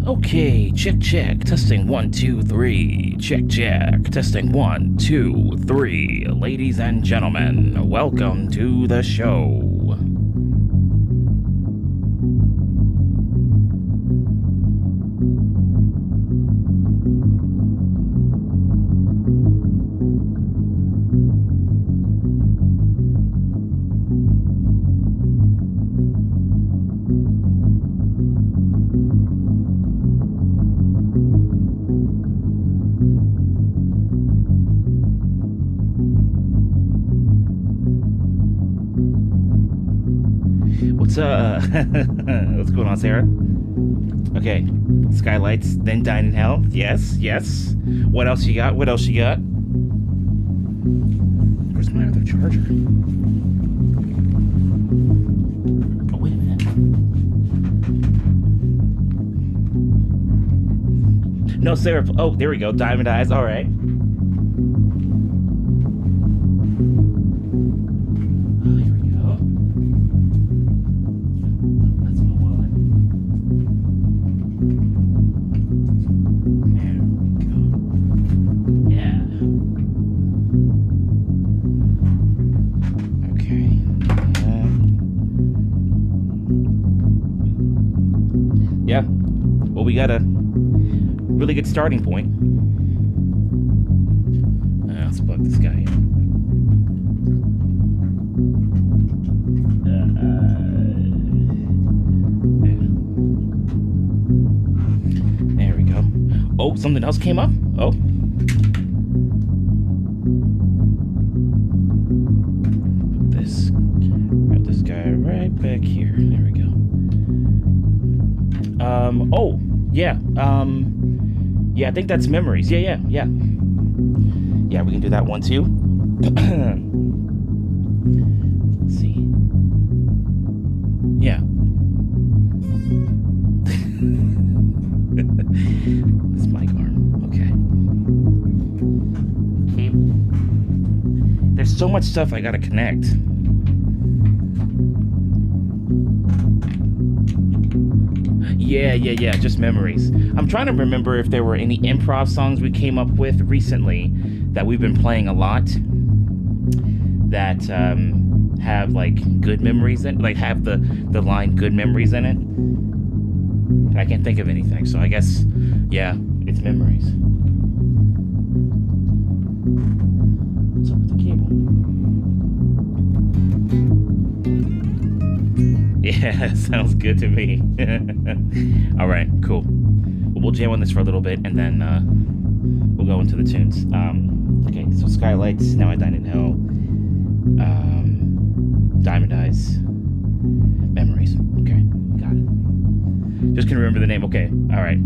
Okay, check, check. Testing 1, 2, 3. Check, check. Testing 1, 2, 3. Ladies and gentlemen, welcome to the show. What's going on, Sarah? Okay, skylights, then dine in hell. Yes, yes. What else you got? What else you got? Where's my other charger? Oh, wait a minute. No, Sarah. Oh, there we go. Diamond eyes. All right. We got a really good starting point. Let's plug this guy in. There we go. Oh, something else came up? Oh. Put this guy right back here. There we go. Oh. Yeah, yeah, I think that's memories. Yeah. Yeah, we can do that one too. Let's see. Yeah. This mic arm. Okay. Cable. There's so much stuff I gotta connect. Yeah, just memories. I'm trying to remember if there were any improv songs we came up with recently that we've been playing a lot that have like good memories in, like have the line good memories in it. I can't think of anything, so I guess, yeah, it's memories. What's up with the cable? Yeah, sounds good to me. All right, cool. Well, we'll jam on this for a little bit, and then we'll go into the tunes. Okay, so Skylights, Now I Dine in Hell, Diamond Eyes, Memories. Okay, got it. Just can remember the name. Okay, all right.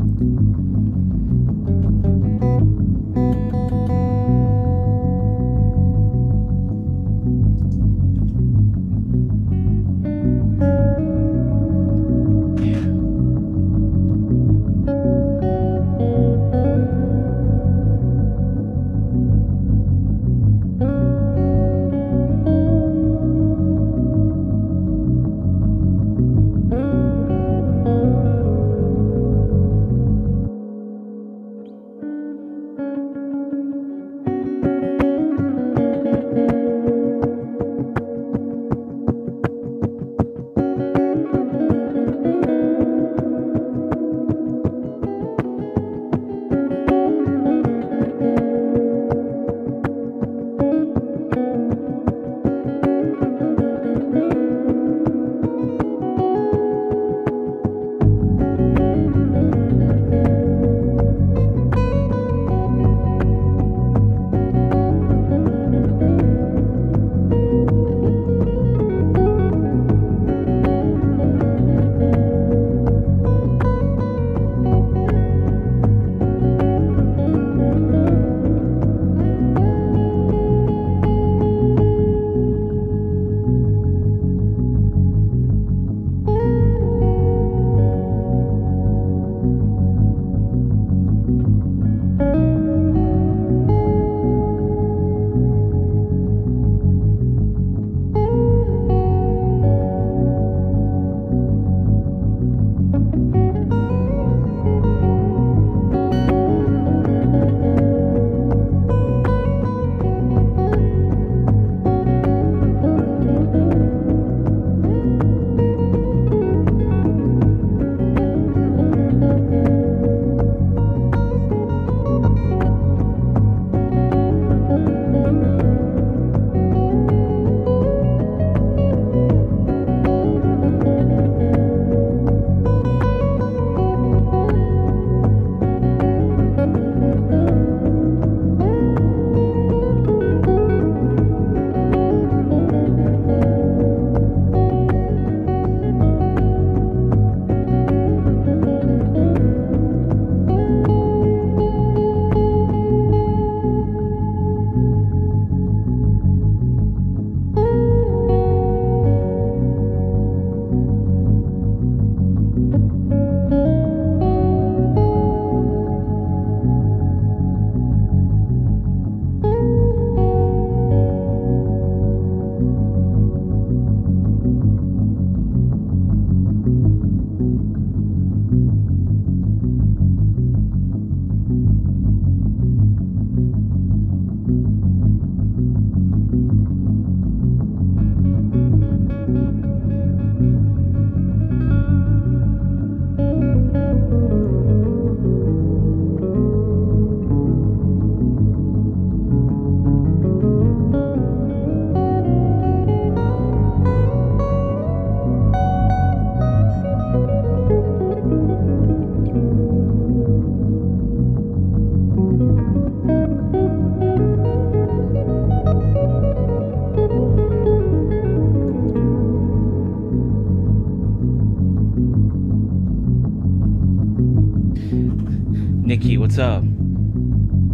Nikki, what's up?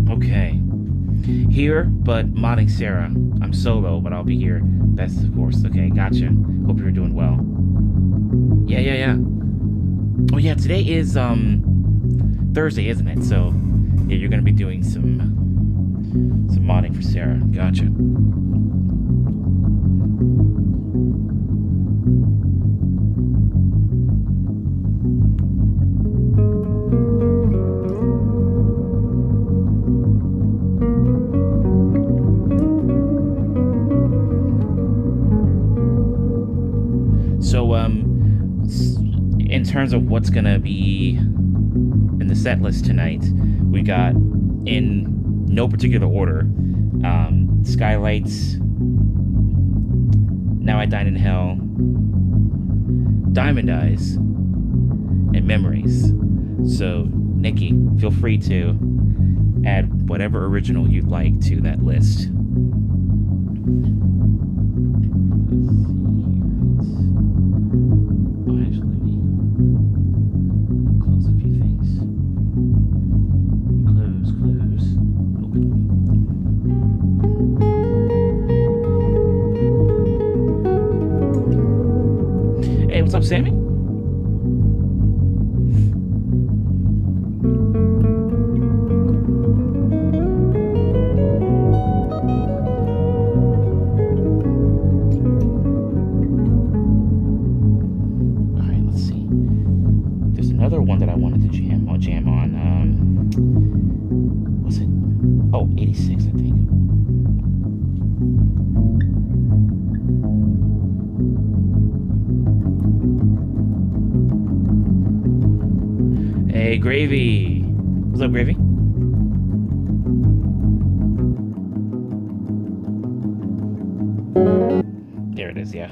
Okay. Here, but modding Sarah. I'm solo, but I'll be here. Best, of course. Okay, gotcha. Hope you're doing well. Yeah. Oh yeah, today is Thursday, isn't it? So yeah, you're gonna be doing some modding for Sarah. Gotcha. So in terms of what's gonna be in the set list tonight, we got, in no particular order, Skylights, Now I Dine in Hell, Diamond Eyes, and Memories. So Nikki, feel free to add whatever original you'd like to that list. What's up, Sammy? Alright, let's see. There's another one that I wanted to jam on. What's it? Oh, 86, I think. Hey, Gravy. What's up, Gravy? There it is, yeah.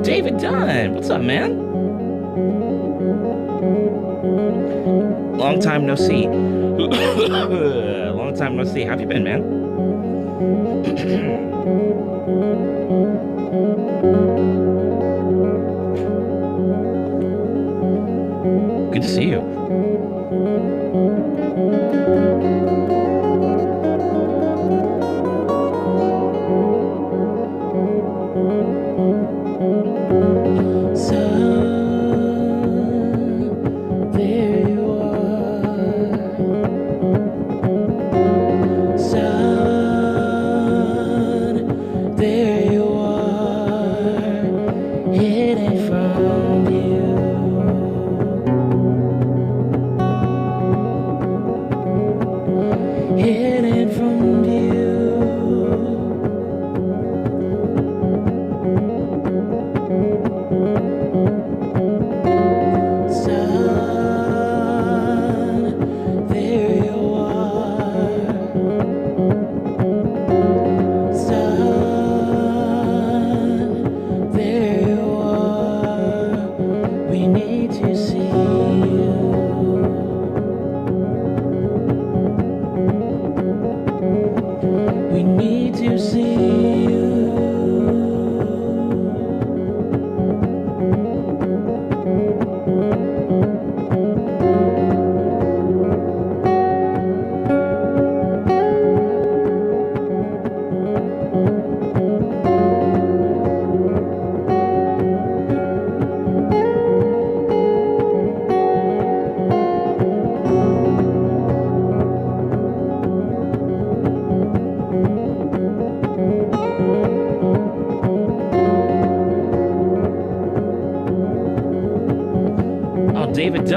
David Dunn, what's up, man? Long time no see. Long time no see. How have you been, man? Good to see you.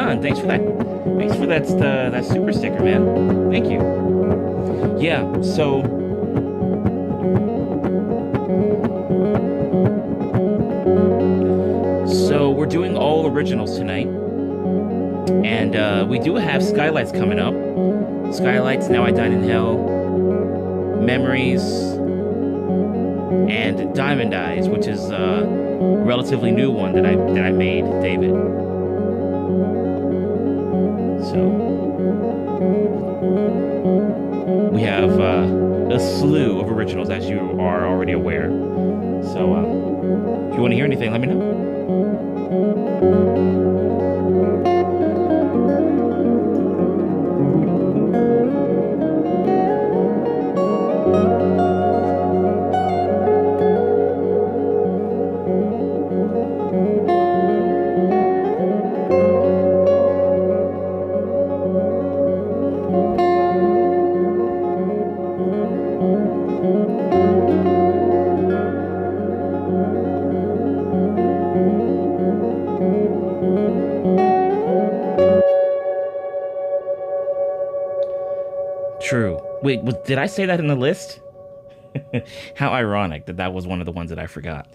John, thanks for that. Thanks for that super sticker, man. Thank you. Yeah, so we're doing all originals tonight, and we do have Skylights coming up. Skylights, Now I Dine in Hell, Memories, and Diamond Eyes, which is a relatively new one that I made, David. So we have a slew of originals, as you are already aware. So if you want to hear anything, let me know. True. Wait, did I say that in the list? How ironic that was one of the ones that I forgot.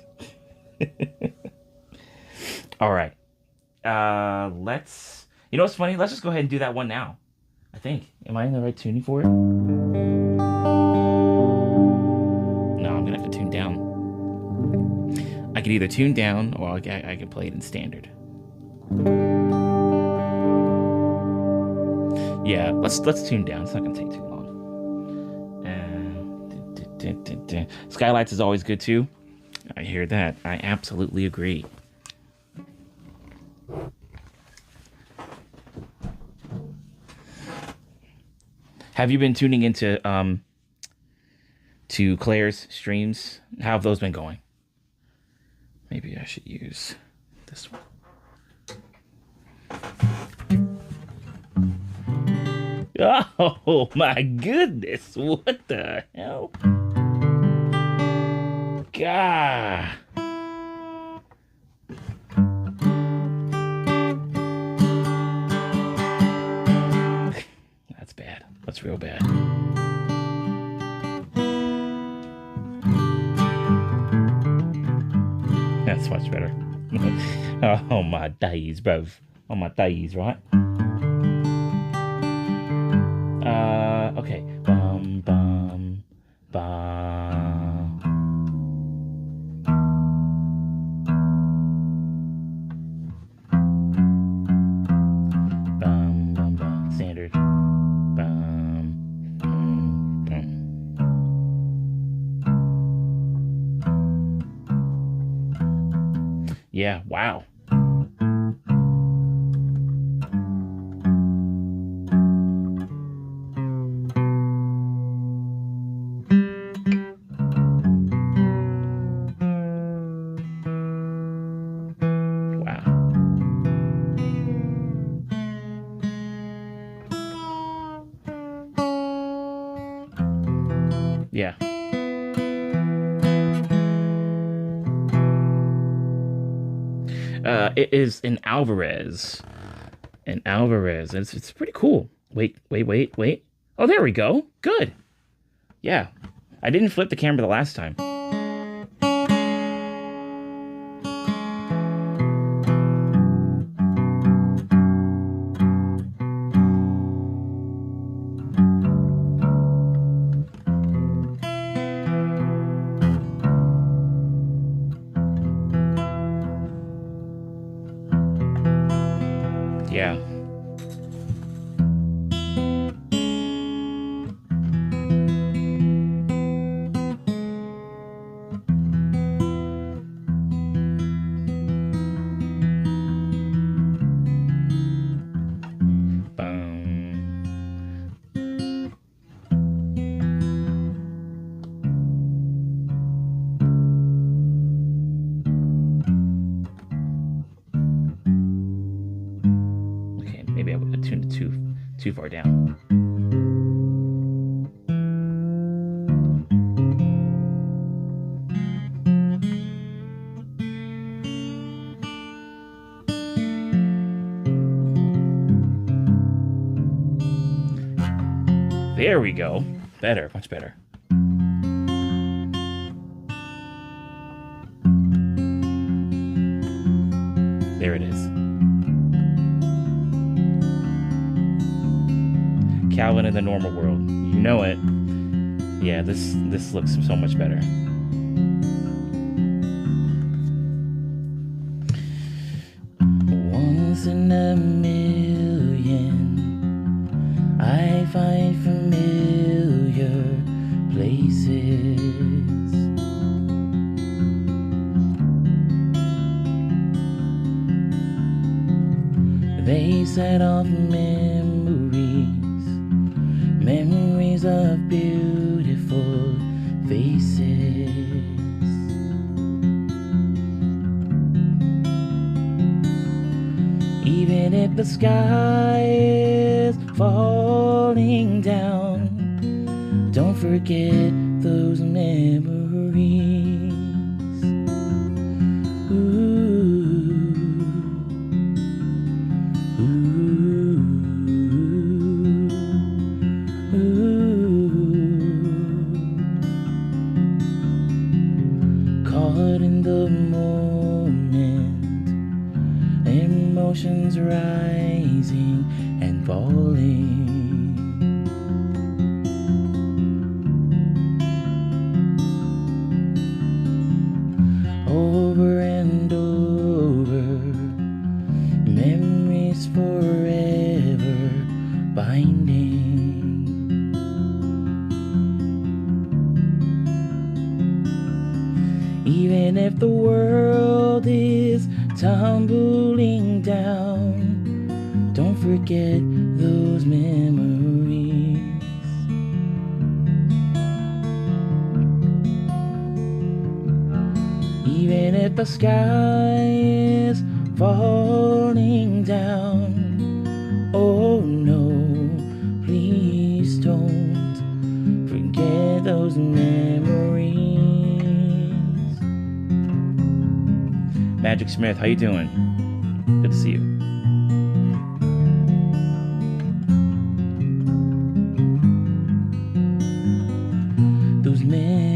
All right. You know what's funny? Let's just go ahead and do that one now. I think. Am I in the right tuning for it? No, I'm gonna have to tune down. I could either tune down or I can play it in standard. Yeah, let's tune down. It's not gonna take too long. Skylights is always good too. I hear that. I absolutely agree. Have you been tuning into to Claire's streams? How have those been going? Maybe I should use this one. Oh my goodness, what the hell? God. That's bad. That's real bad. That's much better. Oh my days, bro. On my days, right? Okay. Bum, bum, bum. Bum, bum, bum. Standard. Bum, bum, bum. Yeah, wow. Yeah. It is an Alvarez. An Alvarez. It's pretty cool. Wait. Oh, there we go. Good. Yeah. I didn't flip the camera the last time. Yeah. Okay, maybe I would have tuned it too far down. There we go. Better, much better. There it is. Calvin in the normal world. You know it. Yeah, this looks so much better. Once in a million, I find familiar places. They set off memories of beautiful faces. Even if the sky is falling down, don't forget those memories. Caught in the moment, emotions rising and falling. Over and over, memories forever binding. Even if the world is tumbling down, don't forget those memories. Even if the sky is falling down, oh no, please don't forget those memories. Magic Smith, how you doing? Good to see you. Those memories.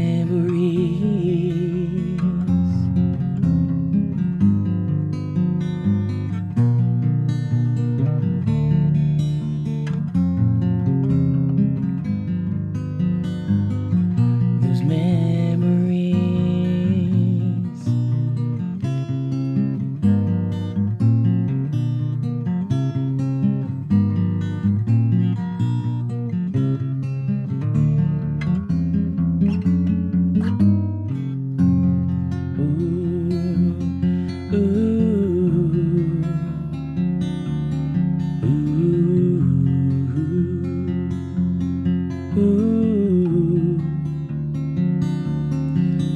Those memories.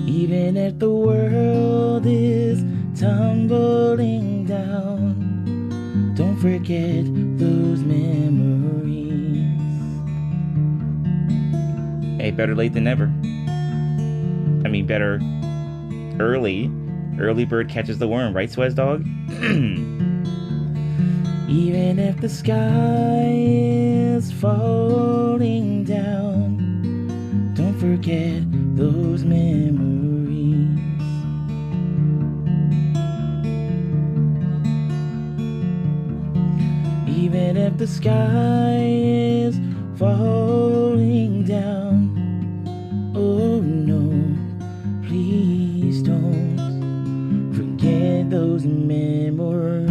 Even if the world is tumbling down, don't forget those memories. Hey, better late than never. I mean, better early. Early bird catches the worm, right, Swez Dog? Even if the sky is falling down, don't forget those memories. Even if the sky is falling down, oh no, please don't forget those memories.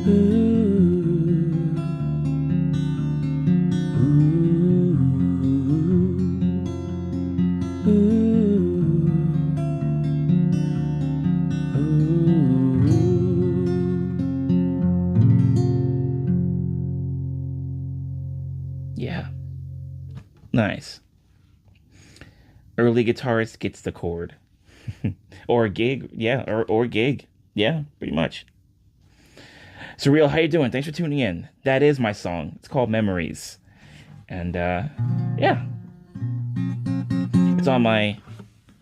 Ooh. Yeah. Nice. Early guitarist gets the chord. Or a gig. Yeah, or gig. Yeah, pretty much. Surreal, how you doing? Thanks for tuning in. That is my song. It's called Memories. And yeah. It's on my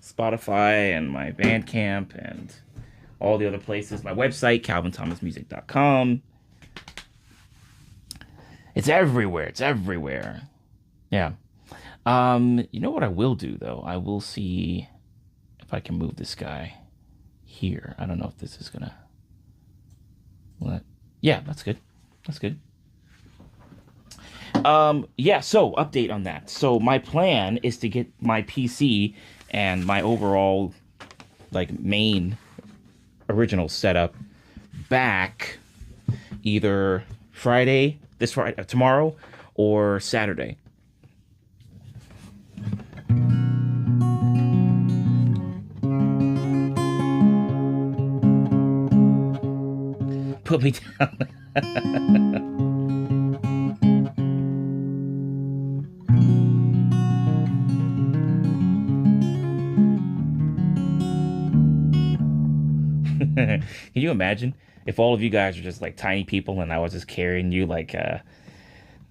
Spotify and my Bandcamp and all the other places. My website, calvinthomasmusic.com. It's everywhere. It's everywhere. Yeah. You know what I will do though? I will see if I can move this guy here. I don't know if this is gonna. What? Yeah, that's good. That's good. Yeah, so update on that. So my plan is to get my PC and my overall like main original setup back either Friday, this Friday, tomorrow, or Saturday. Put me down. Can you imagine if all of you guys were just like tiny people and I was just carrying you like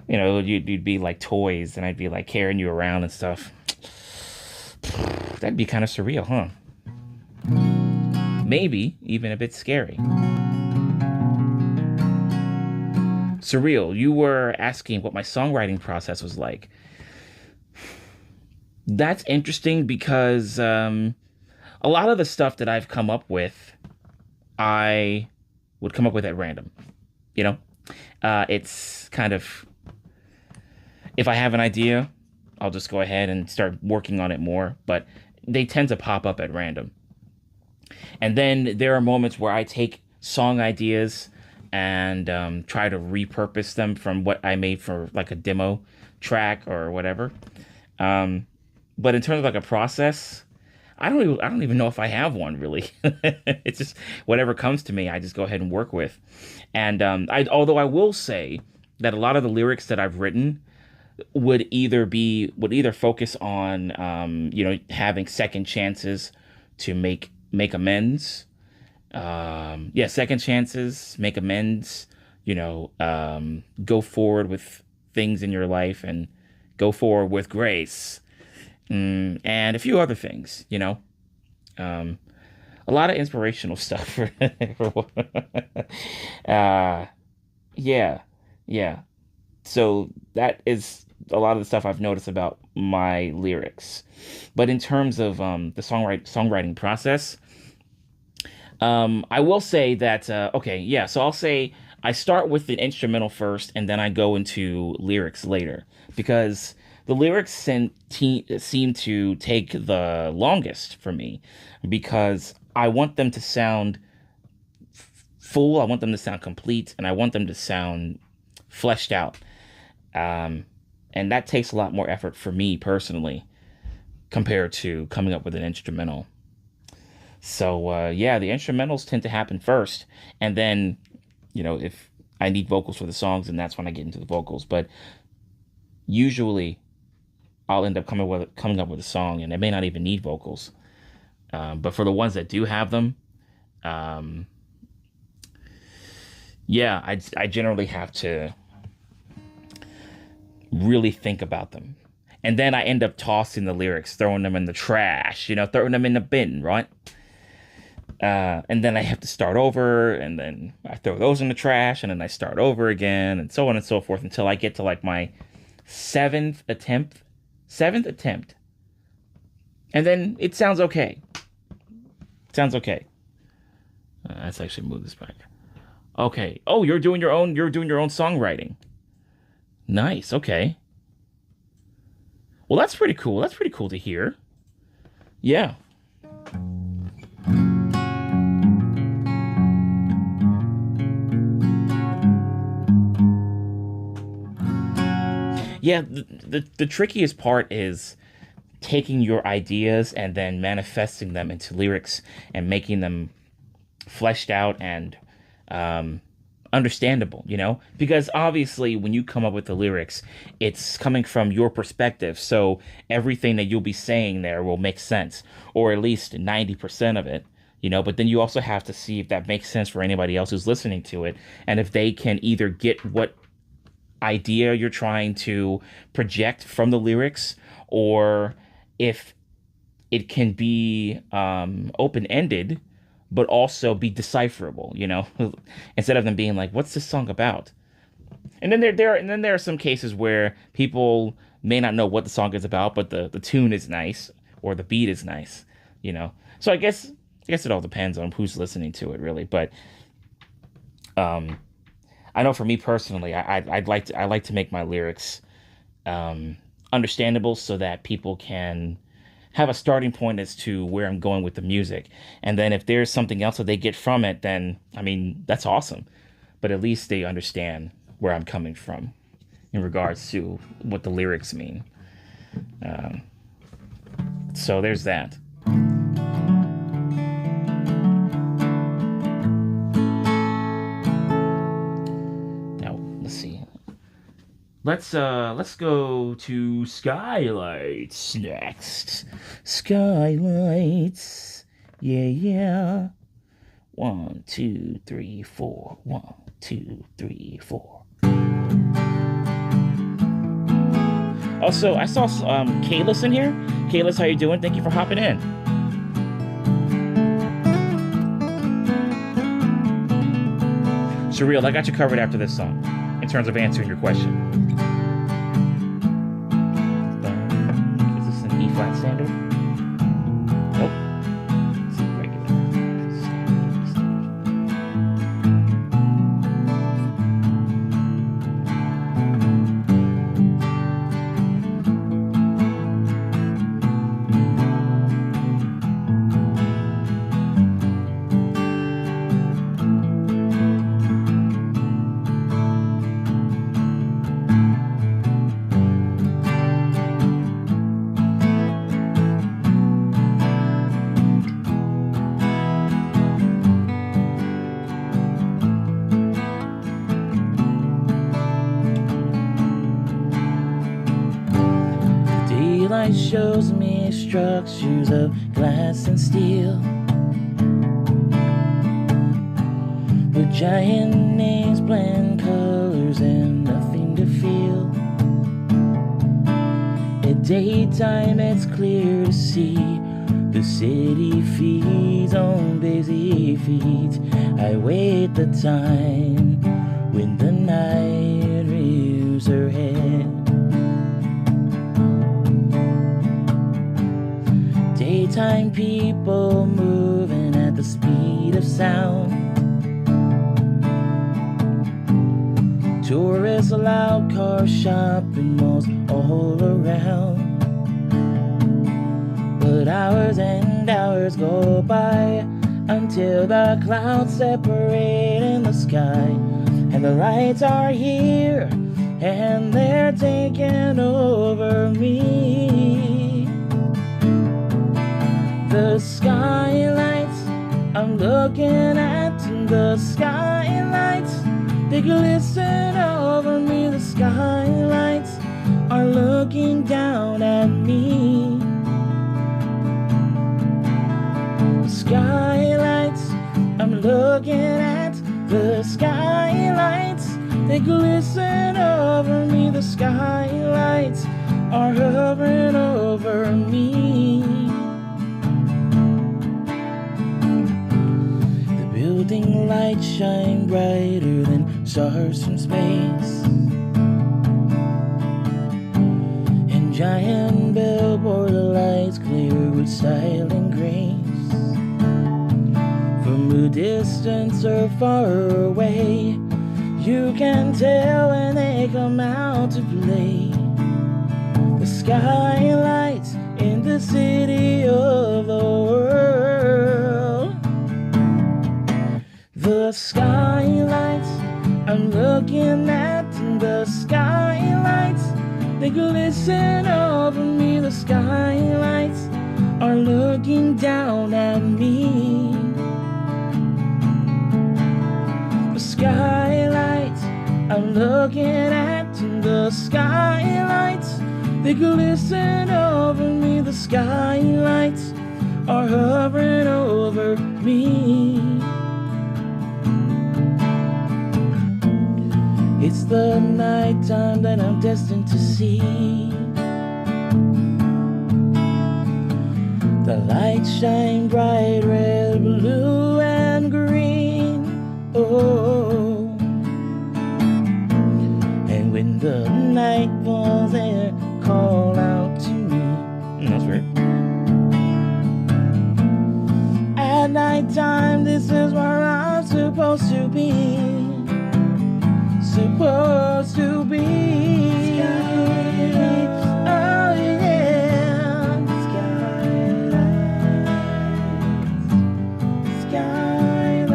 you'd be like toys and I'd be like carrying you around and stuff. That'd be kind of surreal, huh? Maybe even a bit scary. Surreal. You were asking what my songwriting process was like. That's interesting because a lot of the stuff that I've come up with, I would come up with at random. You know, it's kind of, if I have an idea, I'll just go ahead and start working on it more. But they tend to pop up at random. And then there are moments where I take song ideas and try to repurpose them from what I made for like a demo track or whatever. But in terms of like a process, I don't even know if I have one really. It's just whatever comes to me, I just go ahead and work with. And although I will say that a lot of the lyrics that I've written would either focus on having second chances to make amends. Yeah, second chances, make amends, go forward with things in your life and go forward with grace. And a few other things, a lot of inspirational stuff. Yeah, yeah. So that is a lot of the stuff I've noticed about my lyrics. But in terms of the songwriting process, I will say that okay, yeah. So I'll say I start with the instrumental first, and then I go into lyrics later because the lyrics seem to take the longest for me because I want them to sound full, I want them to sound complete, and I want them to sound fleshed out. And that takes a lot more effort for me personally compared to coming up with an instrumental. So yeah, the instrumentals tend to happen first, and then if I need vocals for the songs, and that's when I get into the vocals. But usually I'll end up coming up with a song, and it may not even need vocals. But for the ones that do have them, yeah, I generally have to really think about them. And then I end up tossing the lyrics, throwing them in the trash, throwing them in the bin, right? And then I have to start over, and then I throw those in the trash, and then I start over again, and so on and so forth until I get to like my seventh attempt. And then it sounds okay. Sounds okay. Let's actually move this back. Okay. Oh, you're doing your own songwriting. Nice. Okay. Well, that's pretty cool. That's pretty cool to hear. Yeah. Yeah, the trickiest part is taking your ideas and then manifesting them into lyrics and making them fleshed out and understandable, because obviously when you come up with the lyrics, it's coming from your perspective. So everything that you'll be saying there will make sense, or at least 90% of it, but then you also have to see if that makes sense for anybody else who's listening to it. And if they can either get what idea you're trying to project from the lyrics, or if it can be open-ended but also be decipherable, instead of them being like, what's this song about? And then there are some cases where people may not know what the song is about, but the tune is nice or the beat is nice, you know. So I guess it all depends on who's listening to it, really. But I know for me personally, I like to make my lyrics understandable so that people can have a starting point as to where I'm going with the music. And then if there's something else that they get from it, then I mean that's awesome. But at least they understand where I'm coming from in regards to what the lyrics mean. So there's that. Now let's see. Let's go to Skylights next. Skylights. Yeah, yeah. 1, 2, 3, 4. 1, 2, 3, 4. Also, I saw Kayla's in here. Kayla's, how you doing? Thank you for hopping in. Surreal, I got you covered after this song in terms of answering your question. Is this an E flat standard? Nope. It's regular. Daylight shows me structures of glass and steel, with giant names, bland colors, and nothing to feel. At daytime it's clear to see the city feeds on busy feet. I wait the time when the night rears her head. Daytime people moving at the speed of sound. Tourists, loud cars, shopping malls all around. But hours and hours go by until the clouds separate in the sky, and the lights are here and they're taking over me. The skylights, I'm looking at the skylights. They glisten over me. The skylights are looking down at me. The skylights, I'm looking at the skylights. They glisten over me. The skylights are hovering over me. Building lights shine brighter than stars from space, and giant billboard lights clear with style and grace. From a distance or far away, you can tell when they come out to play. The skylights in the city of the world. The skylights, I'm looking at the skylights. They glisten over me. The skylights are looking down at me. The skylights, I'm looking at the skylights. They glisten over me. The skylights are hovering over me. It's the nighttime that I'm destined to see. The lights shine bright, red, blue, and green. Oh, the night was there, call out to me. That's weird. At nighttime, this is where I'm supposed to be. Supposed to be. Skylight. Oh yeah. Skylight. Skylight.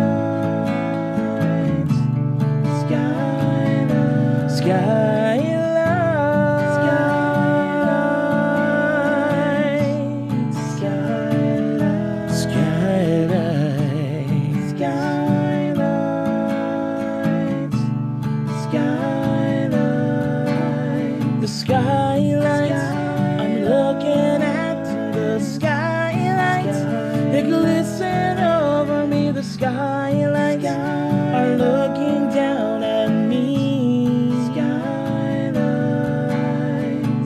Skylight. Skylight. Skylights, I'm looking at the skylights. They glisten over me. The skylights are looking down at me. Skylights,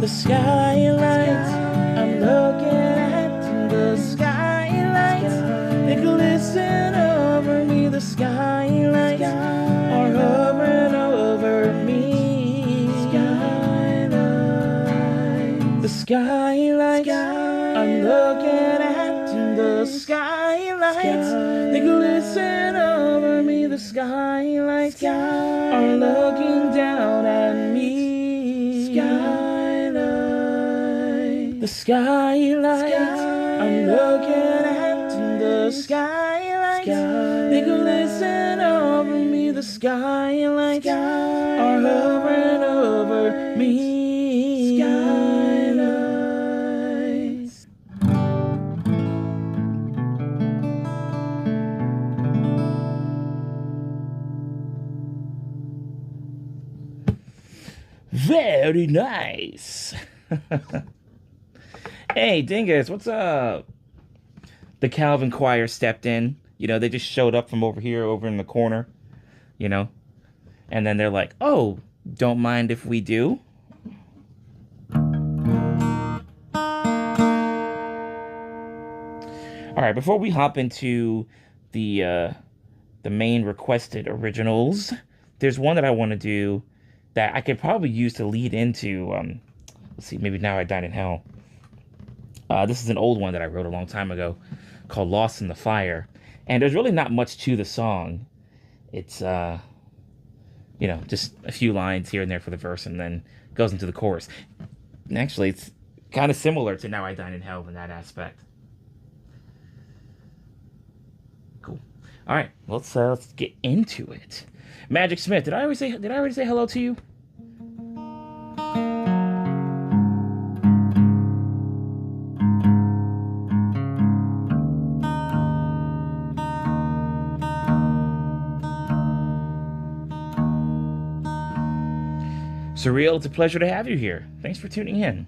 the skylights, I'm looking at the skylights. They glisten over me. The skylights are hovering over me. The skylights, I'm looking at the skylights. They glisten over me. The skylights are looking down at me. Skylights, the skylights, I'm looking at the skylights. They glisten over me. The skylights are hovering over me. Very nice. Hey, Dingus, what's up? The Calvin Choir stepped in. You know, they just showed up from over here, over in the corner. You know? And then they're like, oh, don't mind if we do? Alright, before we hop into the main requested originals, there's one that I want to do that I could probably use to lead into, let's see, maybe Now I Dine in Hell. This is an old one that I wrote a long time ago called Lost in the Fire. And there's really not much to the song. It's, you know, just a few lines here and there for the verse and then goes into the chorus. And actually, it's kind of similar to Now I Dine in Hell in that aspect. Cool. All right, let's get into it. Magic Smith, did I already say hello to you? Surreal, it's a pleasure to have you here. Thanks for tuning in.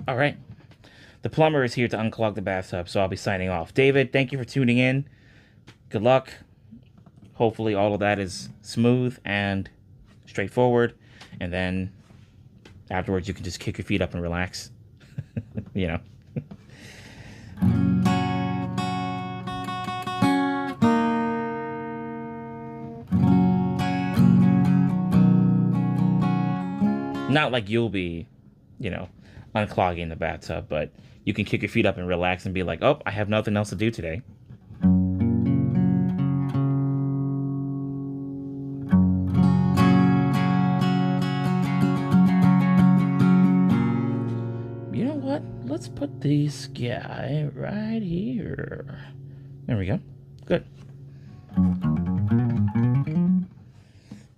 All right. The plumber is here to unclog the bathtub, so I'll be signing off. David, thank you for tuning in. Good luck. Hopefully all of that is smooth and straightforward. And then afterwards, you can just kick your feet up and relax. You know. Not like you'll be, you know, unclogging the bathtub, but you can kick your feet up and relax and be like, oh, I have nothing else to do today. You know what? Let's put this guy right here. There we go. Good.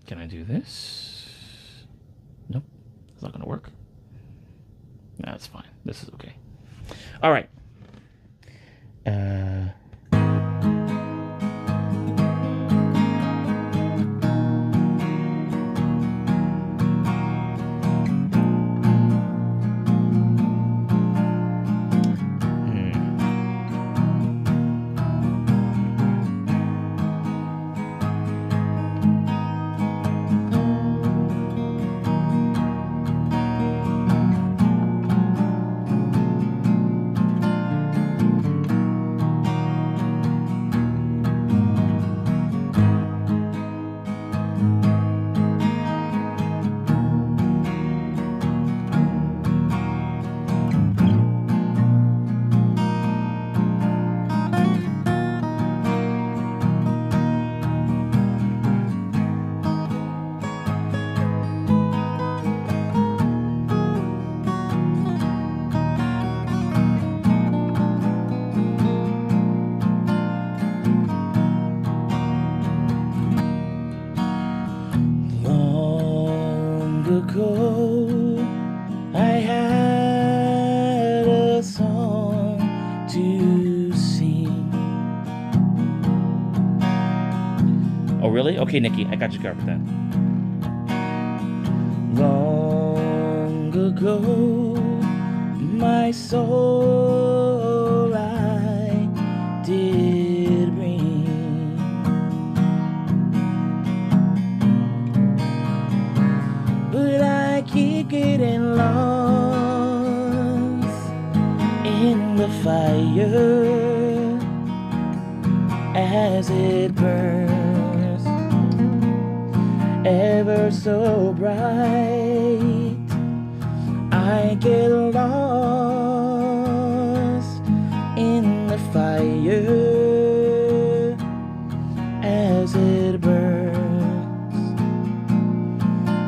Can I do this? Nope. It's not going to work. That's fine. This is okay. All right. really? Okay, Nikki, I got you covered then. Long ago, my soul I did bring, but I keep getting lost in the fire as it burns ever so bright. I get lost in the fire as it burns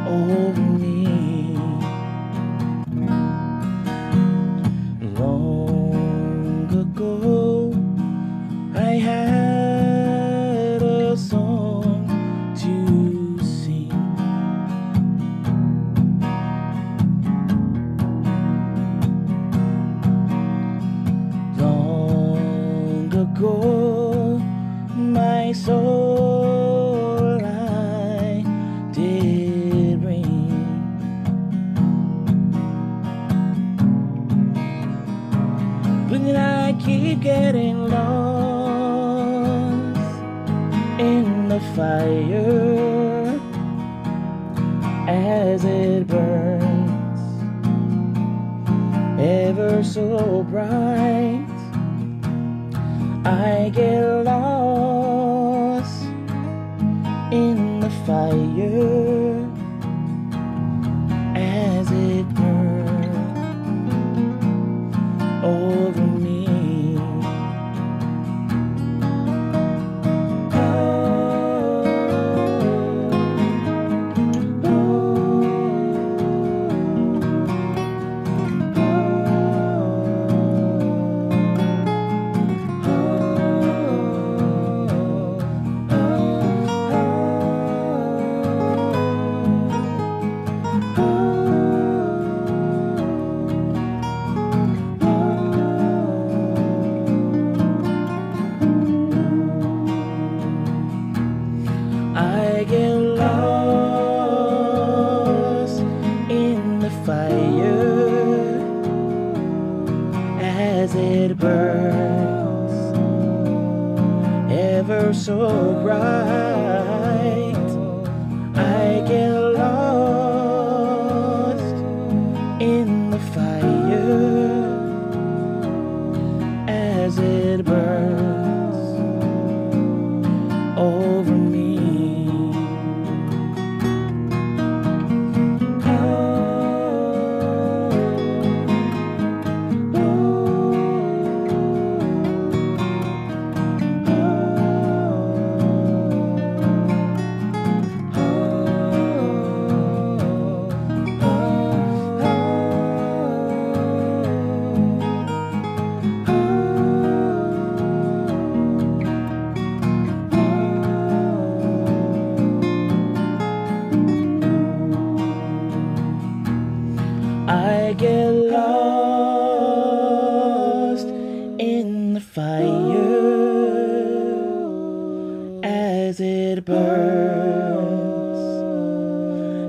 over me. Long ago, I had a song to sing. Long ago, my soul I did bring, but I keep getting lost in the fire as it burns ever so bright. I get lost in the fire as it burns over me. I get lost in the fire as it burns ever so bright. I get lost in the fire as it burns over me. I get lost in the fire as it burns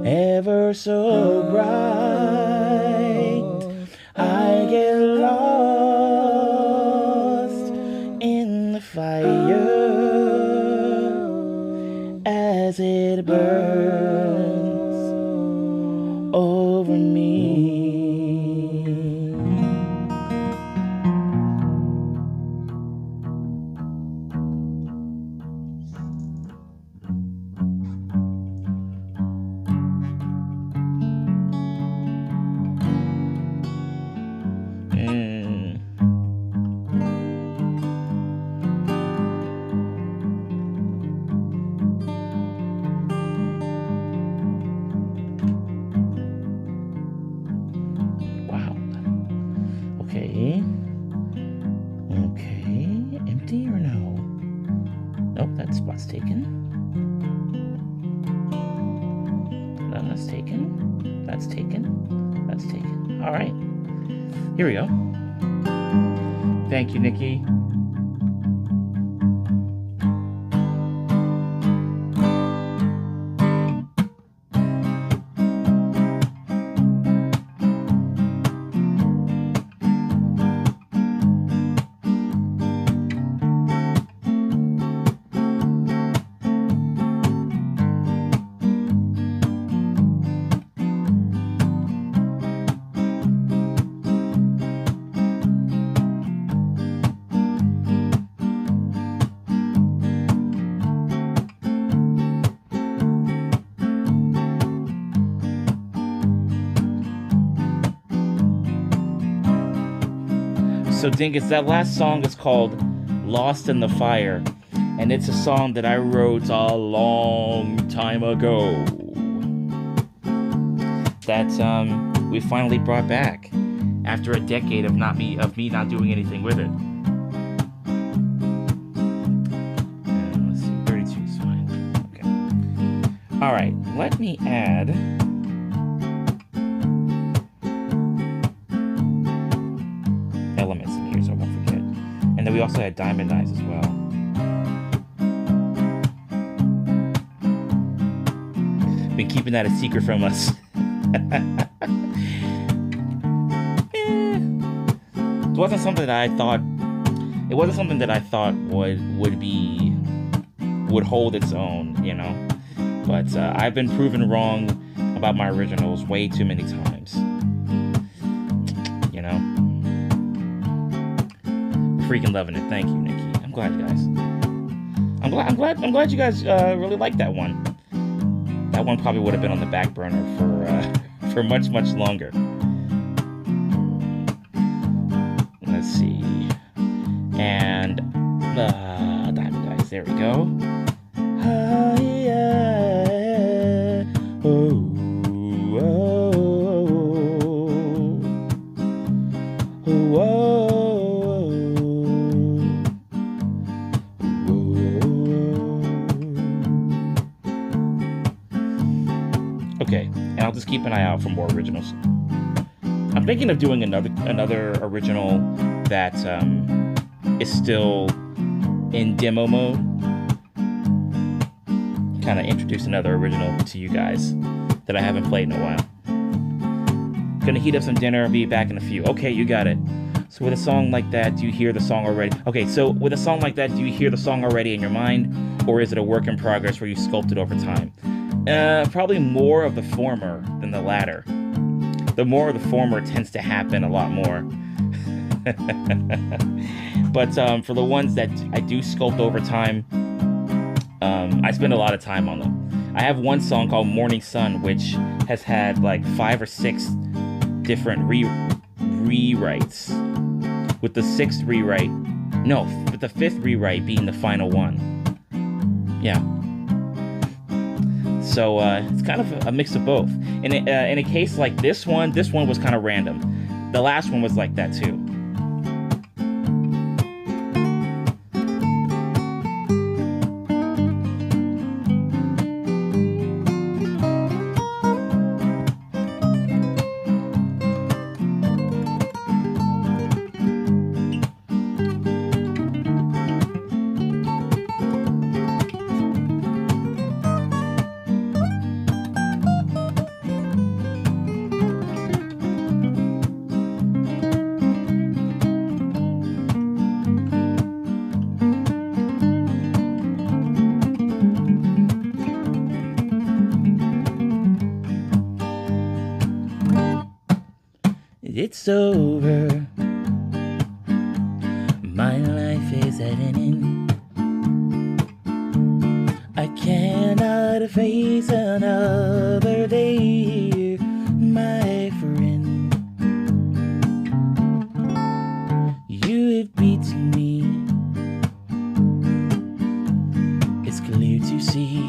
ever so bright. I get lost in the fire as it burns over me. Okay, empty or no? Nope, that spot's taken. No, that's taken. That's taken. That's taken. All right, here we go. Thank you, Nikki. So Dingus, that last song is called Lost in the Fire, and it's a song that I wrote a long time ago that we finally brought back after a decade of me not doing anything with it. Let's see, 32 is fine. Okay. All right, let me add elements in here so I won't forget. And then we also had diamond eyes as well. Been keeping that a secret from us. It wasn't something that I thought. It wasn't something that I thought would hold its own, you know. But I've been proven wrong about my originals way too many times. You know. Freaking loving it. Thank you, Nikki. I'm glad, you guys. I'm glad you guys really liked that one. That one probably would have been on the back burner for much longer. Let's see. And diamond eyes. There we go. Okay, and I'll just keep an eye out for more originals. I'm thinking of doing another original that is still in demo mode. Kind of introduce another original to you guys that I haven't played in a while. Gonna heat up some dinner, be back in a few. Okay, you got it. So with a song like that, do you hear the song already? Okay, so with a song like that, do you hear the song already in your mind? Or is it a work in progress where you sculpt it over time? Probably more of the former than the latter. The more of the former tends to happen a lot more. But for the ones that I do sculpt over time, I spend a lot of time on them. I have one song called Morning Sun, which has had like 5 or 6 different rewrites. With the 6th rewrite, no, with the 5th rewrite being the final one. Yeah. So it's kind of a mix of both. In a case like this one was kind of random. The last one was like that too. It's over. My life is at an end. I cannot face another day here, my friend. You have beaten me. It's clear to see.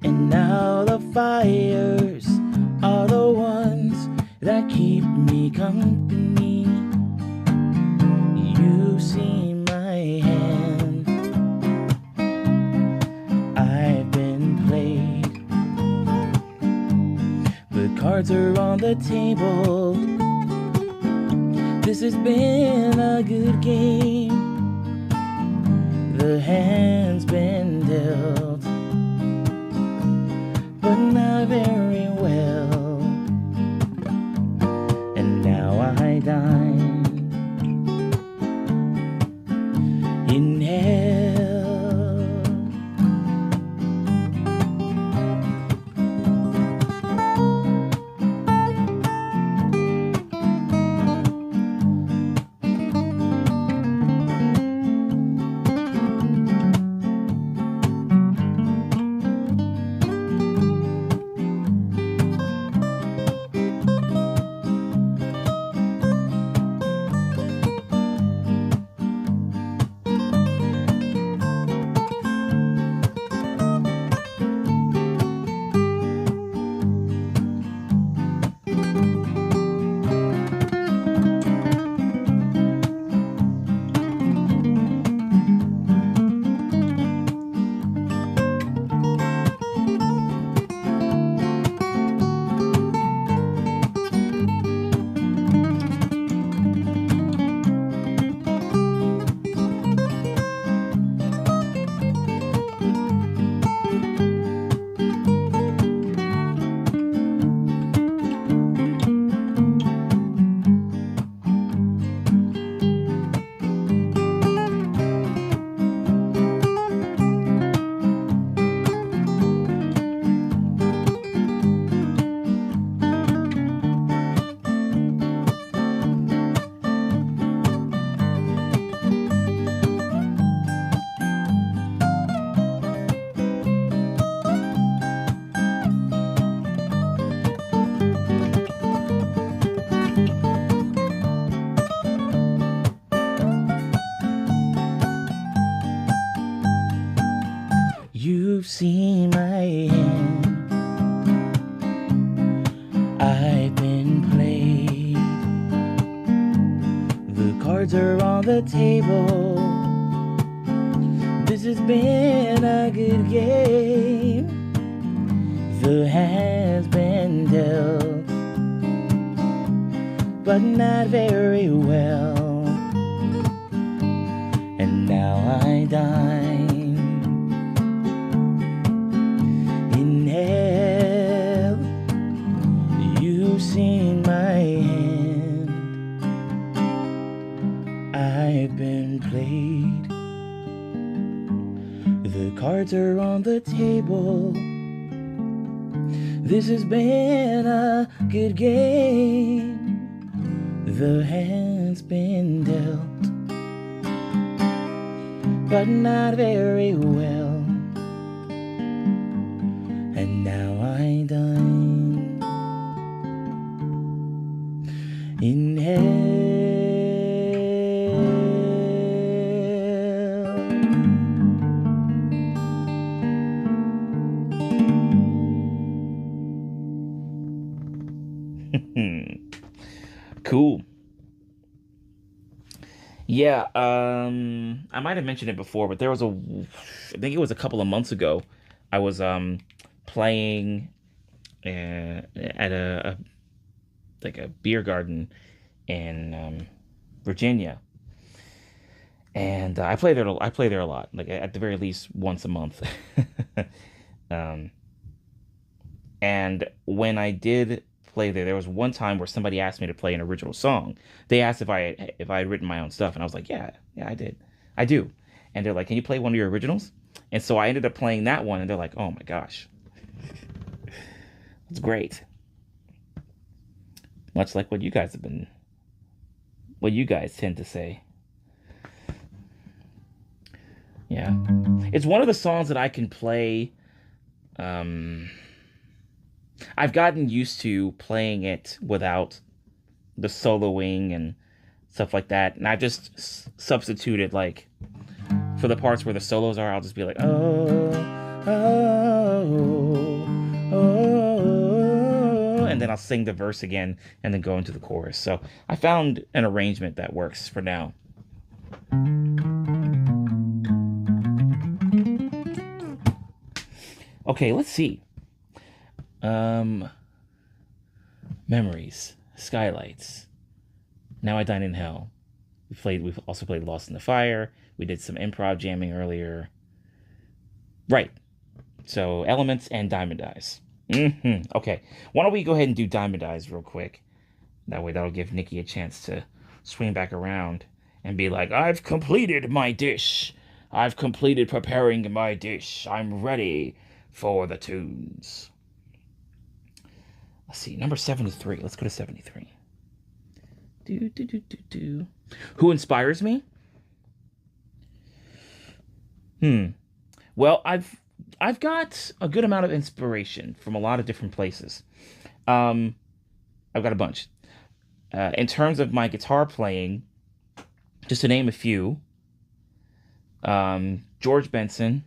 And now the fires are the ones that keep me company. You see my hand. I've been played. The cards are on the table. This has been a good game. The hand's been dealt, but not very well. I dine in hell. I've been played. The cards are on the table. This has been a good game. The hand's been dealt, but not very well. And now I dine in hell. You've seen my hand. I've been played. The cards are on the table. This has been a good game. The hand's been dealt, but not very well. And now I dine in hell. Cool. Yeah, I might have mentioned it before, but I think it was a couple of months ago, I was playing at a beer garden in Virginia, and I play there a lot, like at the very least once a month. And when I did play there was one time where somebody asked me to play an original song. They asked if I had written my own stuff, and I was like, yeah, I did. I do. And they're like, can you play one of your originals? And so I ended up playing that one, and they're like, oh my gosh. It's great. Much like what you guys tend to say. Yeah. It's one of the songs that I can play. I've gotten used to playing it without the soloing and stuff like that. And I just substituted, like, for the parts where the solos are, I'll just be like, oh, oh, oh, and then I'll sing the verse again and then go into the chorus. So I found an arrangement that works for now. Okay, let's see. Memories, Skylights, Now I Dine in Hell. We've also played Lost in the Fire. We did some improv jamming earlier. Right. So Elements and Diamond Eyes. Okay. Why don't we go ahead and do Diamond Eyes real quick? That way that'll give Nikki a chance to swing back around and be like, I've completed my dish. I've completed preparing my dish. I'm ready for the tunes. Let's see, number 73. Let's go to 73. Who inspires me? Well, I've got a good amount of inspiration from a lot of different places. I've got a bunch. In terms of my guitar playing, just to name a few, George Benson,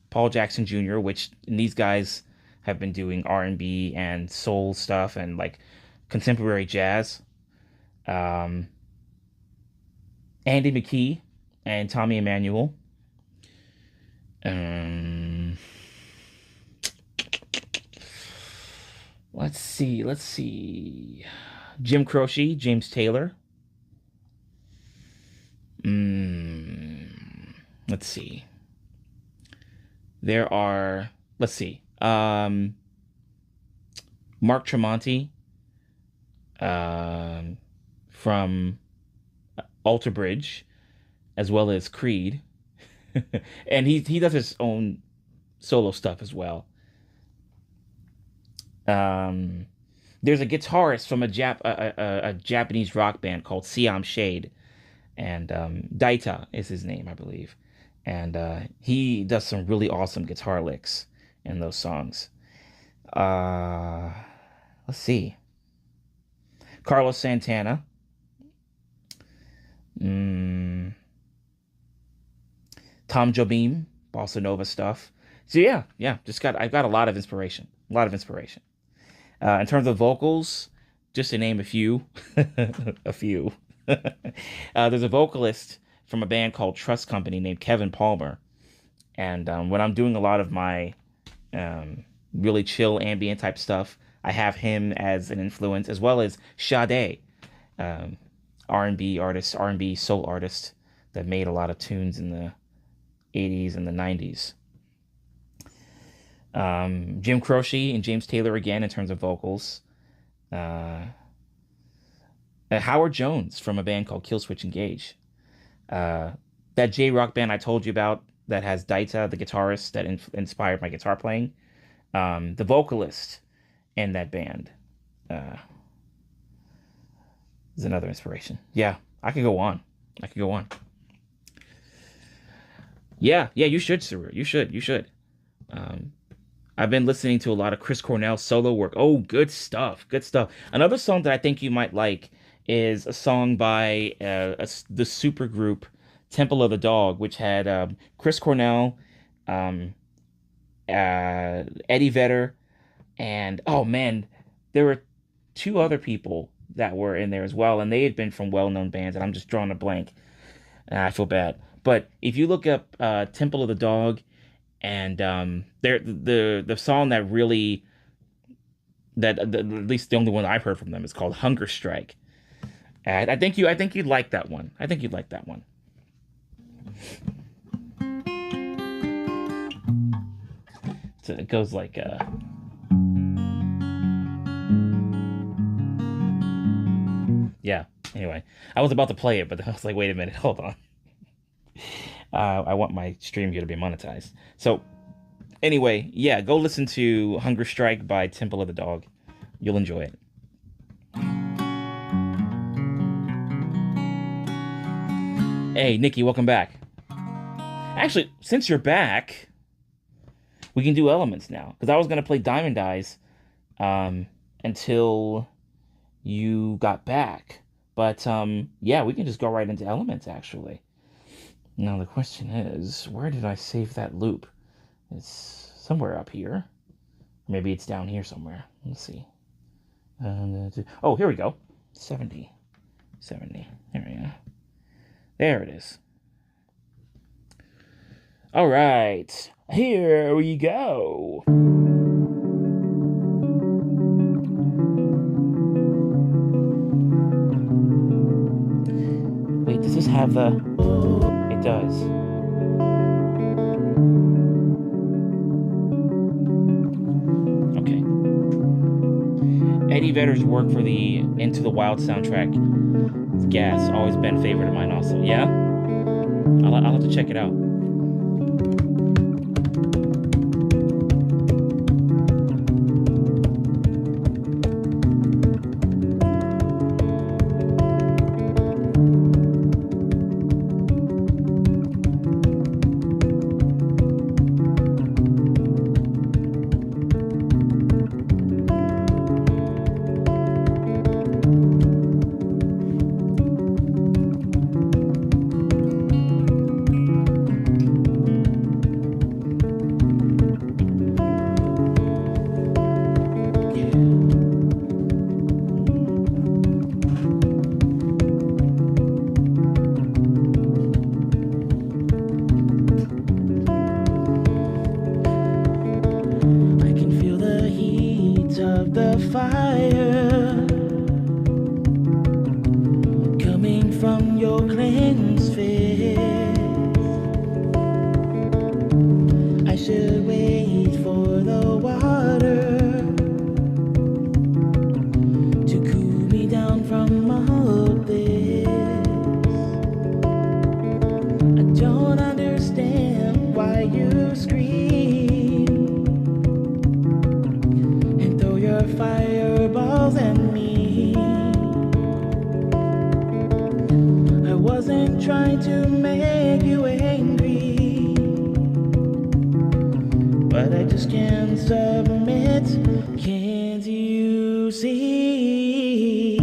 Paul Jackson Jr., which these guys have been doing R&B and soul stuff and like contemporary jazz. Andy McKee and Tommy Emmanuel. Let's see. Jim Croce, James Taylor. Let's see. There are, Mark Tremonti, from Alter Bridge, as well as Creed. And he does his own solo stuff as well. There's a guitarist from a Japanese rock band called Siam Shade, and Daita is his name, I believe. And he does some really awesome guitar licks in those songs. Let's see. Carlos Santana. Tom Jobim, bossa nova stuff. So yeah, I've got a lot of inspiration. In terms of vocals, just to name a few, a few. There's a vocalist from a band called Trust Company named Kevin Palmer. And when I'm doing a lot of my really chill ambient type stuff, I have him as an influence, as well as Sade, um, R&B artist, R&B soul artist that made a lot of tunes in the 80s and the 90s. Jim Croce and James Taylor again in terms of vocals. Uh, Howard Jones from a band called Killswitch Engage. That J-rock band I told you about that has Daita, the guitarist that inspired my guitar playing. The vocalist in that band is another inspiration. Yeah, I could go on. I could go on. Yeah, you should, Saru. You should. Um, I've been listening to a lot of Chris Cornell solo work. Oh, good stuff. Good stuff. Another song that I think you might like is a song by the super group Temple of the Dog, which had Chris Cornell, um, Eddie Vedder, and oh man, there were two other people that were in there as well, and they had been from well-known bands, and I'm just drawing a blank. And I feel bad. But if you look up Temple of the Dog, and the song that really at least the only one I've heard from them is called Hunger Strike. And I think you'd like that one. I think you'd like that one. So it goes like yeah. Anyway, I was about to play it, but I was like, wait a minute, hold on. I want my stream here to be monetized. So anyway, yeah, go listen to Hunger Strike by Temple of the Dog. You'll enjoy it. Hey, Nikki, welcome back. Actually, since you're back, we can do elements now. Because I was going to play Diamond Eyes until you got back. But yeah, we can just go right into elements, actually. Now, the question is, where did I save that loop? It's somewhere up here. Maybe it's down here somewhere. Let's see. Oh, here we go. 70. There we go. There it is. All right. Here we go. Wait, does this have the... It does. Okay. Eddie Vedder's work for the Into the Wild soundtrack, Gas, always been a favorite of mine also. Yeah? I'll have to check it out. Fire coming from your cleansed face. I should wait for the water to cool me down from all this. I don't understand why you scream and throw your fireballs at me. I wasn't trying to make you angry, but I just can't submit. Can't you see?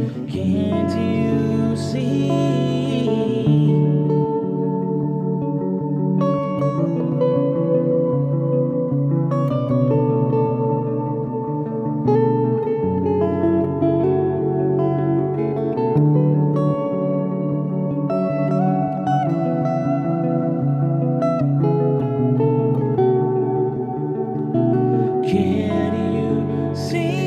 Can't you see? Can you see?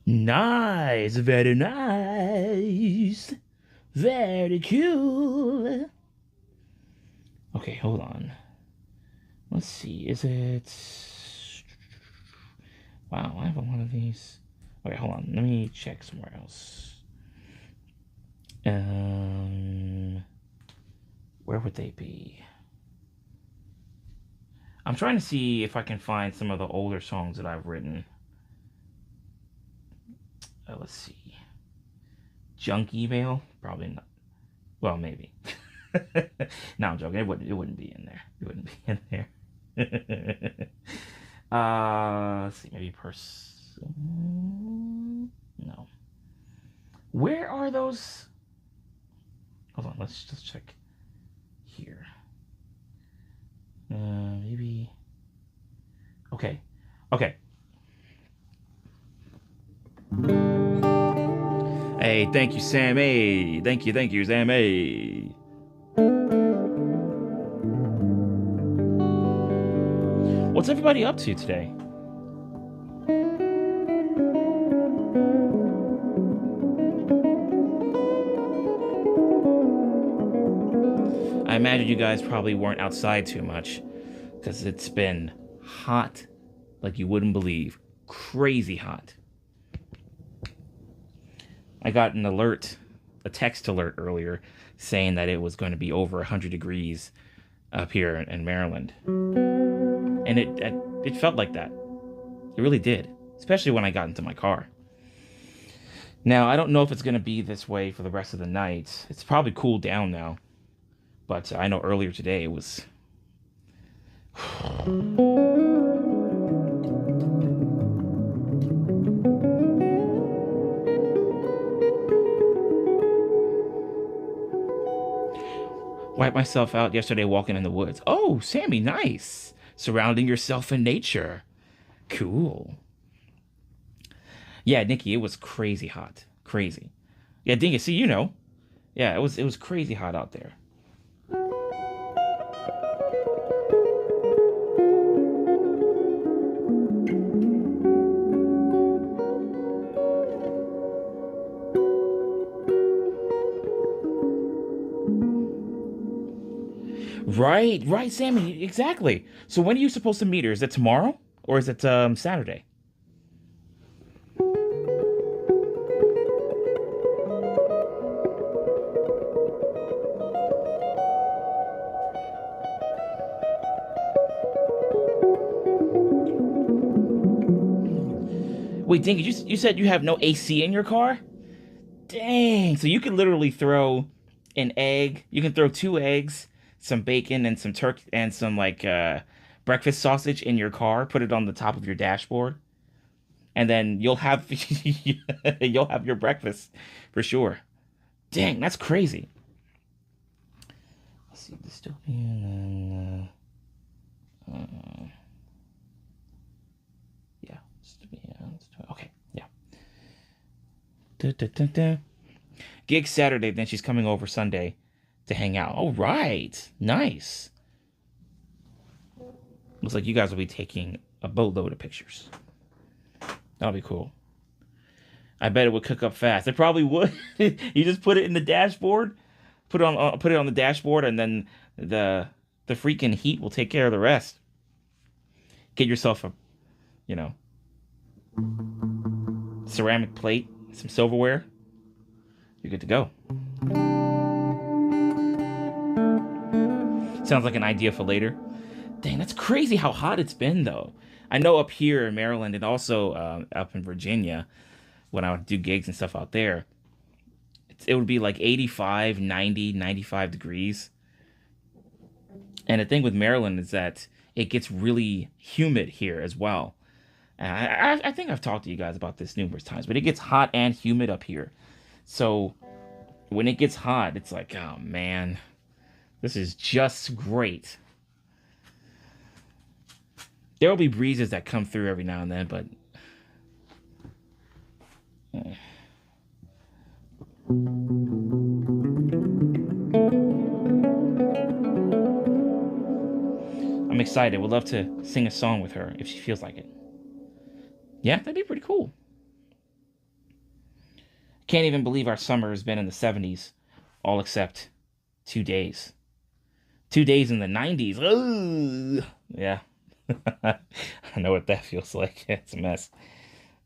Nice, very nice. Very cool. Okay, hold on. Let's see, is it... Wow, I have a lot of these. Okay, hold on, let me check somewhere else. Where would they be? I'm trying to see if I can find some of the older songs that I've written. Let's see. Junk email? Probably not. Well, maybe. No, I'm joking. It wouldn't be in there. It wouldn't be in there. Let's see. Maybe no. Where are those? Hold on. Let's just check here. Maybe. Okay. Okay. Hey, thank you, Sam A. Thank you, Sam A. What's everybody up to today? I imagine you guys probably weren't outside too much because it's been hot like you wouldn't believe. Crazy hot. I got an alert, a text alert earlier saying that it was going to be over 100 degrees up here in Maryland. And it felt like that. It really did, especially when I got into my car. Now, I don't know if it's going to be this way for the rest of the night. It's probably cooled down now. But I know earlier today it was... Wiped myself out yesterday walking in the woods. Oh, Sammy, nice. Surrounding yourself in nature. Cool. Yeah, Nikki, it was crazy hot. Crazy. Yeah, Dingus, see, you know. Yeah, it was crazy hot out there. Right, Sammy, exactly. So when are you supposed to meet her? Is it tomorrow? Or is it Saturday? Wait, Dinky, you said you have no AC in your car? Dang, so you can literally throw an egg. You can throw 2 eggs, some bacon, and some turkey, and some like breakfast sausage in your car. Put it on the top of your dashboard, and then you'll have you'll have your breakfast for sure. Dang, that's crazy. Let's see, dystopian. Yeah, dystopian. Okay, yeah. Gig Saturday, then she's coming over Sunday to hang out. All right, nice. Looks like you guys will be taking a boatload of pictures. That'll be cool. I bet it would cook up fast. It probably would. You just put it in the dashboard, put it on the dashboard, and then the freaking heat will take care of the rest. Get yourself a, ceramic plate, some silverware. You're good to go. Sounds like an idea for later. Dang, that's crazy how hot it's been, though. I know up here in Maryland and also up in Virginia, when I would do gigs and stuff out there, it would be like 85, 90, 95 degrees. And the thing with Maryland is that it gets really humid here as well. And I think I've talked to you guys about this numerous times, but it gets hot and humid up here. So when it gets hot, it's like, oh man, this is just great. There will be breezes that come through every now and then, but I'm excited. Would love to sing a song with her if she feels like it. Yeah, that'd be pretty cool. Can't even believe our summer has been in the 70s, all except 2 days. 2 days in the 90s. Ugh. Yeah. I know what that feels like. It's a mess.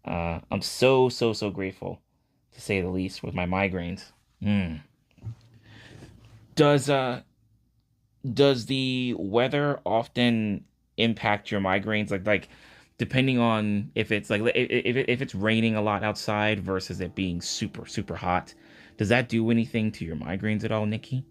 I'm so grateful, to say the least, with my migraines. Mm. Does does the weather often impact your migraines? Like depending on if it's like if it's raining a lot outside versus it being super hot, does that do anything to your migraines at all, Nikki?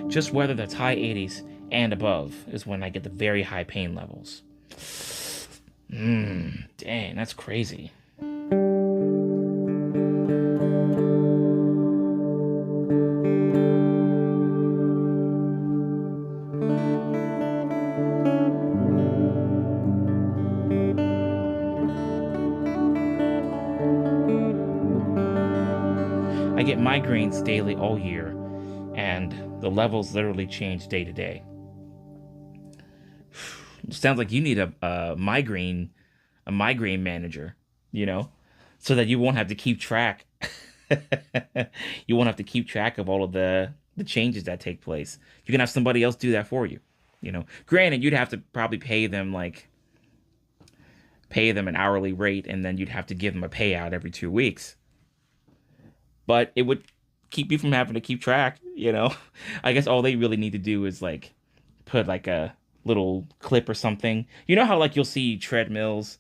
Just weather that's high 80s and above is when I get the very high pain levels. Dang, that's crazy. I get migraines daily all year, and the levels literally change day to day. Sounds like you need a migraine manager, you know, so that you won't have to keep track. You won't have to keep track of all of the changes that take place. You can have somebody else do that for you. You know, granted, you'd have to probably pay them an hourly rate, and then you'd have to give them a payout every 2 weeks. But it would keep you from having to keep track. You know, I guess all they really need to do is like put like a little clip or something. You know how like you'll see treadmills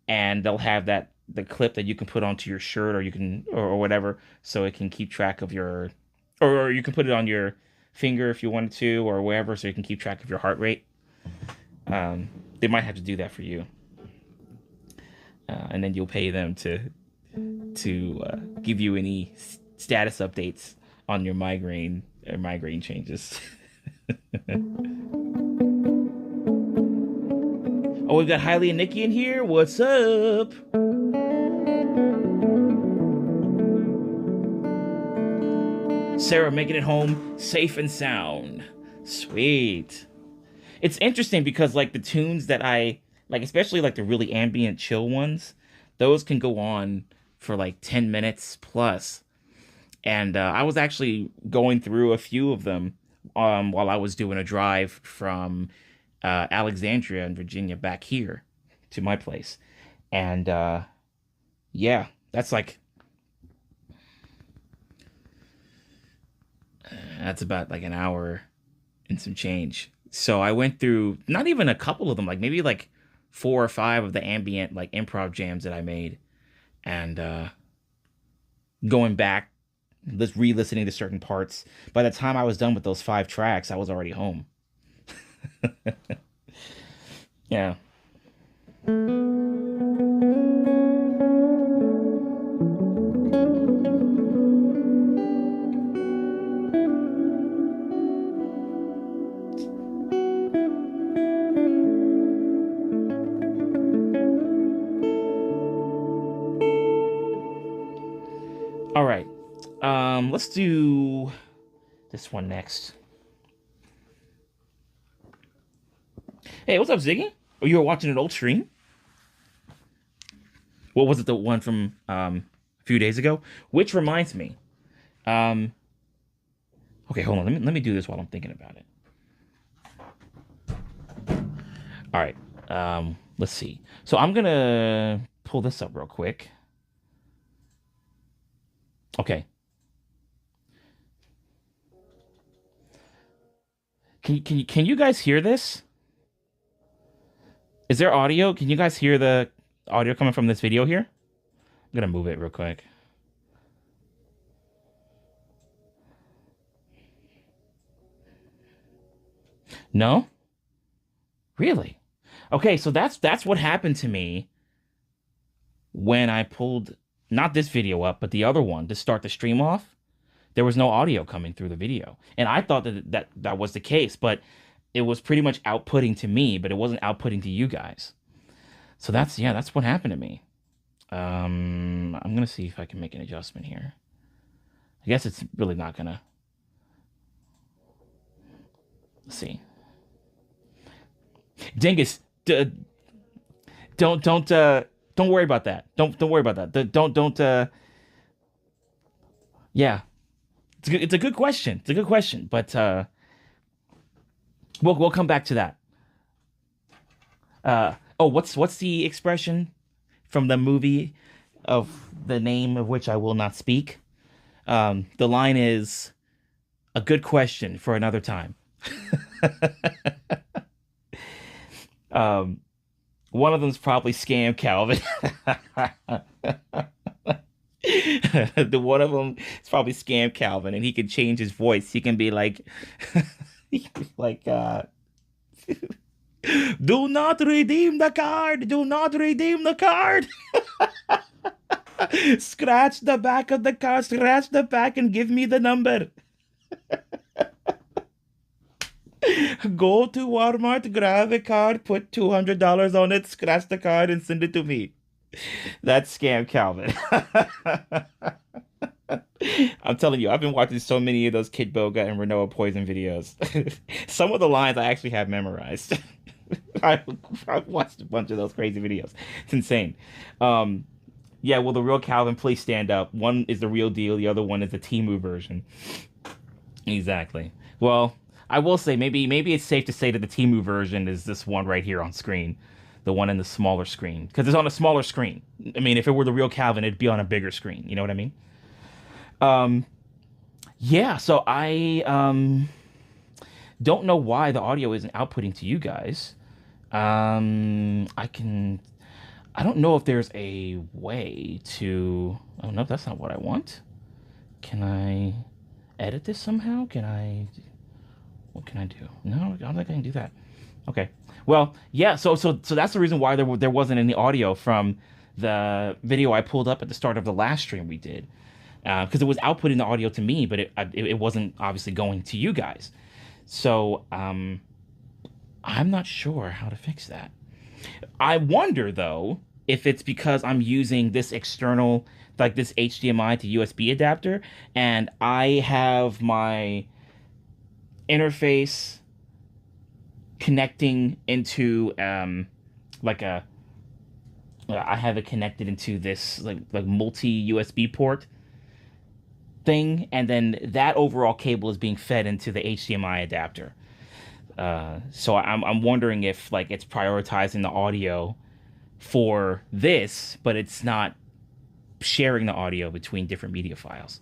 and they'll have that the clip that you can put onto your shirt or you can or whatever so it can keep track of your or you can put it on your finger if you wanted to or wherever so you can keep track of your heart rate. They might have to do that for you, and then you'll pay them to give you any status updates on your migraine changes. Oh, we've got Hailey and Nikki in here. What's up? Sarah making it home safe and sound. Sweet. It's interesting because like the tunes that I like, especially like the really ambient chill ones, those can go on for like 10 minutes plus. And I was actually going through a few of them while I was doing a drive from Alexandria in Virginia back here to my place. And yeah, that's like that's about like an hour and some change. So I went through not even a couple of them, like maybe like 4 or 5 of the ambient like improv jams that I made, and going back, just re-listening to certain parts. By the time I was done with those 5 tracks, I was already home. Yeah. All right. Let's do this one next. Hey, what's up, Ziggy? Oh, you were watching an old stream? What was it? The one from a few days ago? Which reminds me. Um, okay, hold on. Let me do this while I'm thinking about it. All right. Let's see. So I'm gonna pull this up real quick. Okay. Can you guys hear this? Is there audio? Can you guys hear the audio coming from this video here? I'm gonna move it real quick. No? Really? Okay, so that's what happened to me when I pulled not this video up, but the other one to start the stream off, there was no audio coming through the video. And I thought that was the case, but it was pretty much outputting to me, but it wasn't outputting to you guys. So that's what happened to me. I'm going to see if I can make an adjustment here. I guess it's really not going to. Let's see. Dingus, don't worry about that. Don't worry about that. Don't yeah. It's a good question. It's a good question, but we'll come back to that. Oh, what's the expression from the movie of the name of which I will not speak? The line is a good question for another time. One of them's probably Scam Calvin. The one of them is probably Scam Calvin, and he can change his voice. He can be like, like, do not redeem the card. Do not redeem the card. Scratch the back of the card. Scratch the back and give me the number. Go to Walmart, grab a card, put $200 on it, scratch the card, and send it to me. That's Scam Calvin. I'm telling you, I've been watching so many of those Kid Boga and Renoa Poison videos. Some of the lines I actually have memorized. I've watched a bunch of those crazy videos. It's insane. Yeah, well, the real Calvin, please stand up. One is the real deal. The other one is the Temu version. Exactly. Well, I will say maybe it's safe to say that the Temu version is this one right here on screen. The one in the smaller screen. Because it's on a smaller screen. I mean, if it were the real Calvin, it'd be on a bigger screen. You know what I mean? Yeah, so I don't know why the audio isn't outputting to you guys. I don't know if there's a way to... Oh, no, that's not what I want. Can I edit this somehow? What can I do? No, I don't think I can do that. Okay. Well, yeah, so that's the reason why there wasn't any audio from the video I pulled up at the start of the last stream we did. Because it was outputting the audio to me, but it wasn't obviously going to you guys. So, I'm not sure how to fix that. I wonder, though, if it's because I'm using this external, like this HDMI to USB adapter, and I have my interface connecting into I have it connected into this like multi USB port thing, and then that overall cable is being fed into the HDMI adapter. So I'm wondering if like it's prioritizing the audio for this, but it's not sharing the audio between different media files.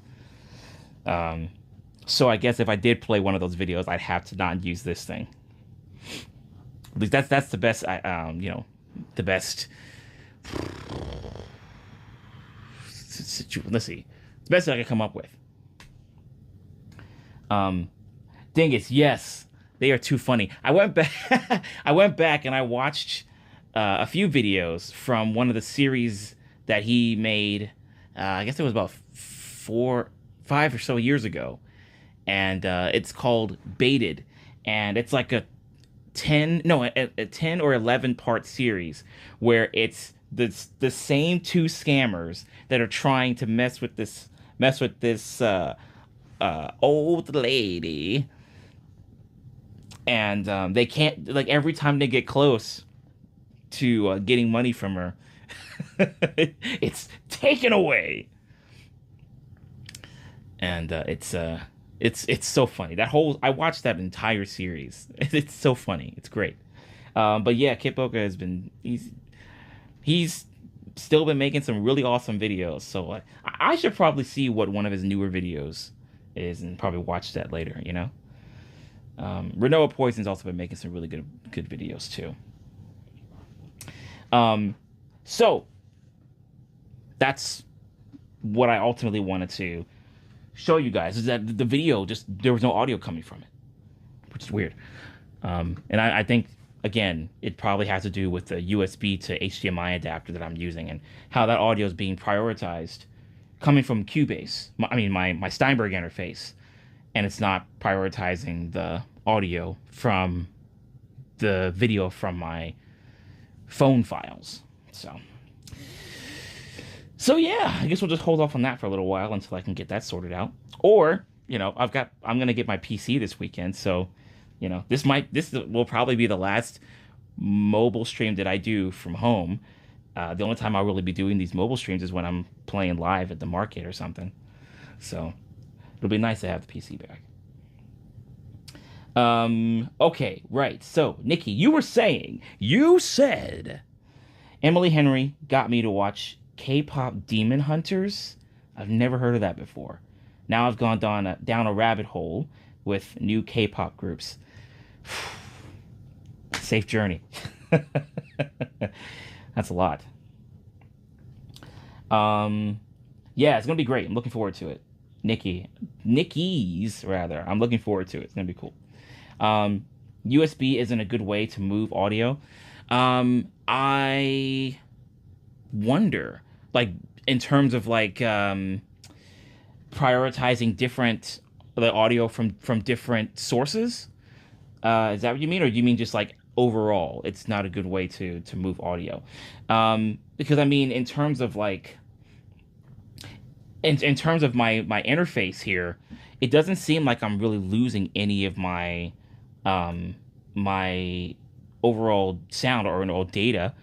So I guess if I did play one of those videos, I'd have to not use this thing. At least that's the best. The best. Let's see, the best I could come up with. Dingus, yes, they are too funny. I went back and I watched a few videos from one of the series that he made. I guess it was about 5 or so years ago. And it's called Baited, and it's like a 10 or 11 part series where it's the same two scammers that are trying to mess with this old lady, and they can't, like, every time they get close to getting money from her, it's taken away, and it's so funny. I watched that entire series. It's so funny. It's great. But yeah, Kid Boga has been, he's still been making some really awesome videos. So I should probably see what one of his newer videos is and probably watch that later, you know? Renoa Poison's also been making some really good videos too. So that's what I ultimately wanted to show you guys, is that the video, just there was no audio coming from it, which is weird. And I think again, it probably has to do with the USB to HDMI adapter that I'm using and how that audio is being prioritized coming from Cubase. My Steinberg interface, and it's not prioritizing the audio from the video from my phone files. So yeah, I guess we'll just hold off on that for a little while until I can get that sorted out. Or, I'm gonna get my PC this weekend, so this will probably be the last mobile stream that I do from home. The only time I'll really be doing these mobile streams is when I'm playing live at the market or something. So it'll be nice to have the PC back. Okay, right. So, Nikki, you said Emily Henry got me to watch K-pop Demon Hunters. I've never heard of that before. Now I've gone down a rabbit hole with new K-pop groups. Safe journey. That's a lot. Yeah, it's gonna be great. I'm looking forward to it. Nikki's rather. I'm looking forward to it. It's gonna be cool. USB isn't a good way to move audio. I wonder, like, in terms of like prioritizing the audio from different sources. Is that what you mean, or do you mean just like overall, it's not a good way to move audio? Because I mean, in terms of like, in terms of my interface here, it doesn't seem like I'm really losing any of my my overall sound or overall data.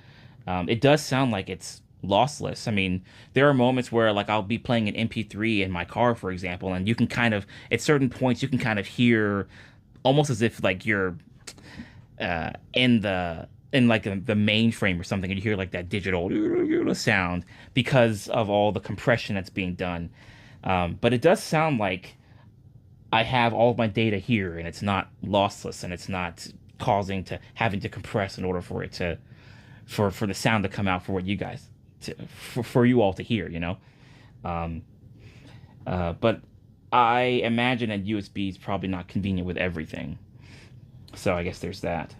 It does sound like it's lossless. I mean, there are moments where like I'll be playing an MP3 in my car, for example, and you can kind of, at certain points, you can kind of hear almost as if like you're in the mainframe or something, and you hear like that digital sound because of all the compression that's being done. But it does sound like I have all of my data here, and it's not lossless, and it's not having to compress in order for it to for the sound to come out for what you guys for you all to hear, but I imagine that USB is probably not convenient with everything, so I guess there's that.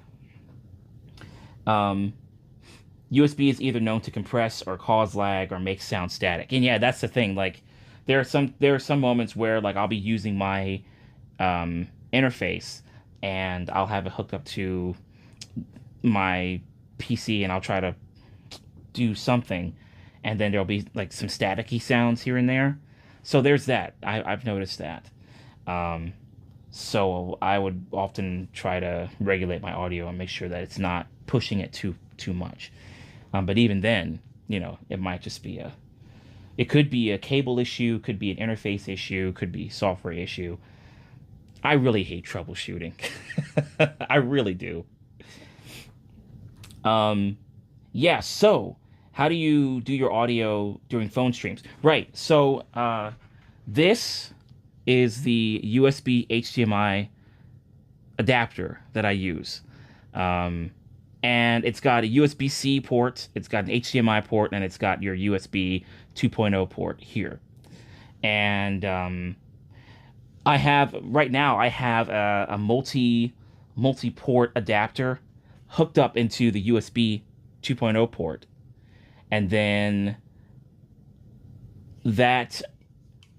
USB is either known to compress or cause lag or make sound static, and yeah, that's the thing. Like, there are some moments where like I'll be using my interface, and I'll have it hooked up to my PC, and I'll try to do something, and then there'll be like some staticky sounds here and there. So there's that. I've noticed that. So I would often try to regulate my audio and make sure that it's not pushing it too much. But even then, it might just be it could be a cable issue, could be an interface issue, could be software issue. I really hate troubleshooting. I really do. Yeah, so how do you do your audio during phone streams? Right, so this is the USB HDMI adapter that I use. And it's got a USB-C port, it's got an HDMI port, and it's got your USB 2.0 port here. And right now I have a multi-port adapter hooked up into the USB 2.0 port. And then that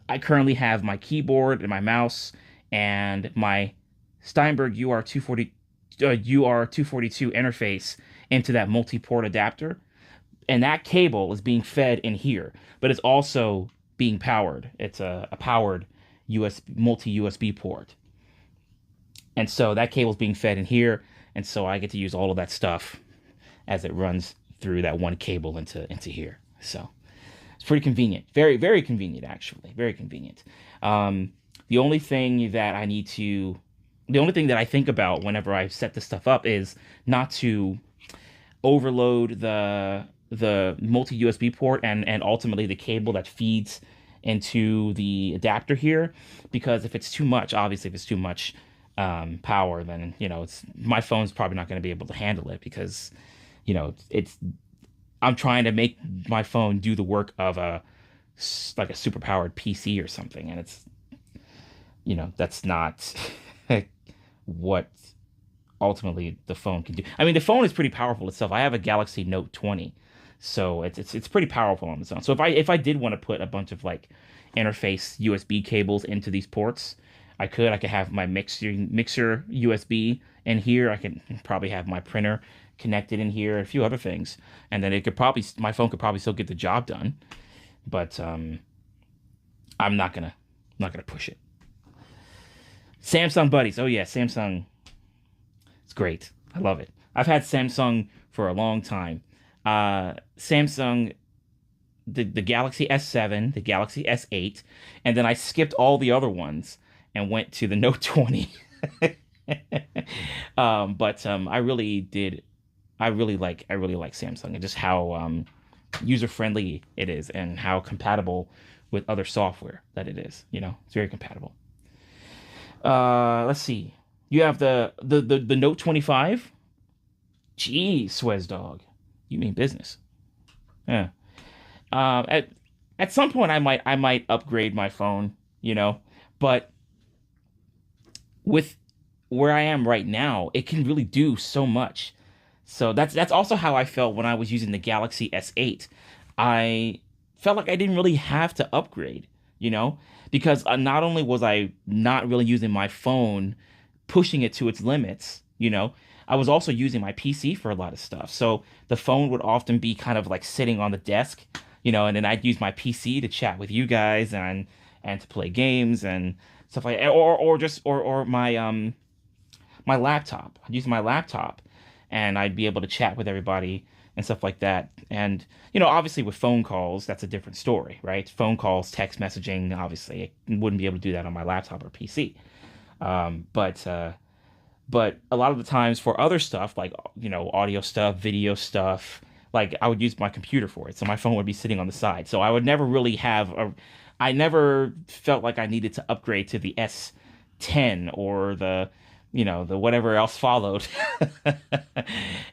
I currently have my keyboard and my mouse and my Steinberg UR242 interface into that multi-port adapter. And that cable is being fed in here, but it's also being powered. It's a powered multi-USB port. And so that cable's being fed in here, and so I get to use all of that stuff as it runs through that one cable into here. So it's pretty convenient. Very, very convenient, actually. Very convenient. The only thing that I think about whenever I set this stuff up is not to overload the multi-USB port and ultimately the cable that feeds into the adapter here, because if it's too much, obviously if it's too much power, then my phone's probably not going to be able to handle it, because I'm trying to make my phone do the work of a super powered PC or something, and it's that's not what ultimately the phone can do. I mean, the phone is pretty powerful itself. I have a Galaxy Note 20, so it's pretty powerful on its own. So if I did want to put a bunch of like interface USB cables into these ports, I could have my mixer USB in here. I could probably have my printer connected in here, a few other things, and then my phone could probably still get the job done. But I'm not gonna push it. Samsung buddies. Oh yeah, Samsung. It's great. I love it. I've had Samsung for a long time. Samsung, the Galaxy S7, the Galaxy S8, and then I skipped all the other ones and went to the Note 20. But I really did. I really like Samsung and just how user friendly it is and how compatible with other software that it is. It's very compatible. Let's see. You have the Note 25. Gee, Swez dog, you mean business? Yeah. At some point, I might upgrade my phone. But with where I am right now, it can really do so much. So that's also how I felt when I was using the Galaxy S8. I felt like I didn't really have to upgrade, because not only was I not really using my phone, pushing it to its limits, I was also using my PC for a lot of stuff. So the phone would often be kind of like sitting on the desk, and then I'd use my PC to chat with you guys and to play games and stuff like that, or my laptop. I'd use my laptop and I'd be able to chat with everybody and stuff like that. And, obviously with phone calls, that's a different story, right? Phone calls, text messaging, obviously, I wouldn't be able to do that on my laptop or PC. But a lot of the times for other stuff, like, audio stuff, video stuff, like I would use my computer for it. So my phone would be sitting on the side. So I would never really I never felt like I needed to upgrade to the S10 or the whatever else followed.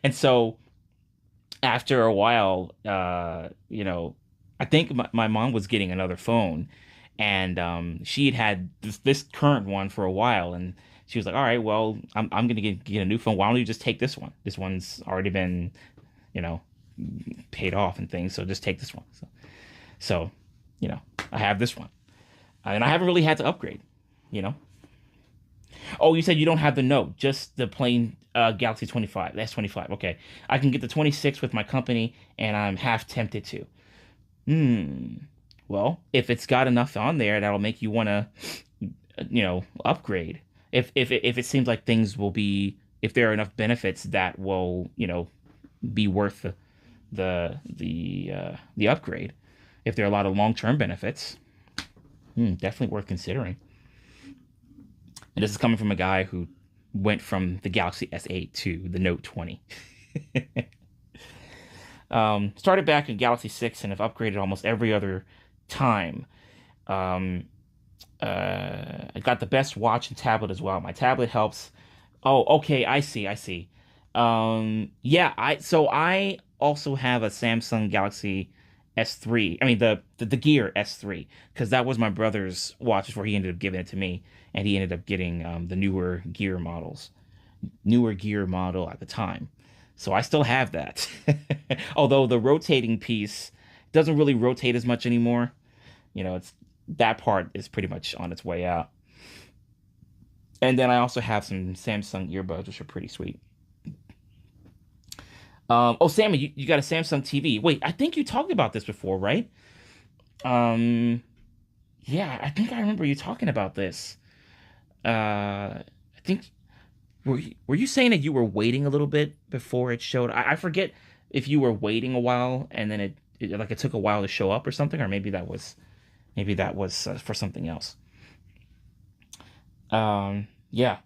And so after a while, I think my mom was getting another phone, and she had this current one for a while, and she was like, all right, well, I'm going to get a new phone. Why don't you just take this one? This one's already been, paid off and things. So just take this one. So I have this one, and I haven't really had to upgrade, Oh, you said you don't have the Note, just the plain Galaxy 25. That's 25. Okay. I can get the 26 with my company, and I'm half tempted to. Well, if it's got enough on there, that'll make you want to, upgrade. If it seems like things will be, if there are enough benefits that will, be worth the upgrade. If there are a lot of long-term benefits, definitely worth considering. And this is coming from a guy who went from the Galaxy S8 to the Note 20. Started back in Galaxy 6 and have upgraded almost every other time. I got the best watch and tablet as well. My tablet helps. Oh, okay, I see. Yeah, I also have a Samsung Galaxy S3. I mean the Gear S3, because that was my brother's watch before he ended up giving it to me, and he ended up getting the newer Gear model at the time. So I still have that. Although the rotating piece doesn't really rotate as much anymore. It's that part is pretty much on its way out. And then I also have some Samsung earbuds, which are pretty sweet. Sammy, you got a Samsung TV. Wait, I think you talked about this before, right? Yeah, I think I remember you talking about this. I think were you saying that you were waiting a little bit before it showed? I forget if you were waiting a while and then it took a while to show up or something, or maybe that was for something else. Yeah.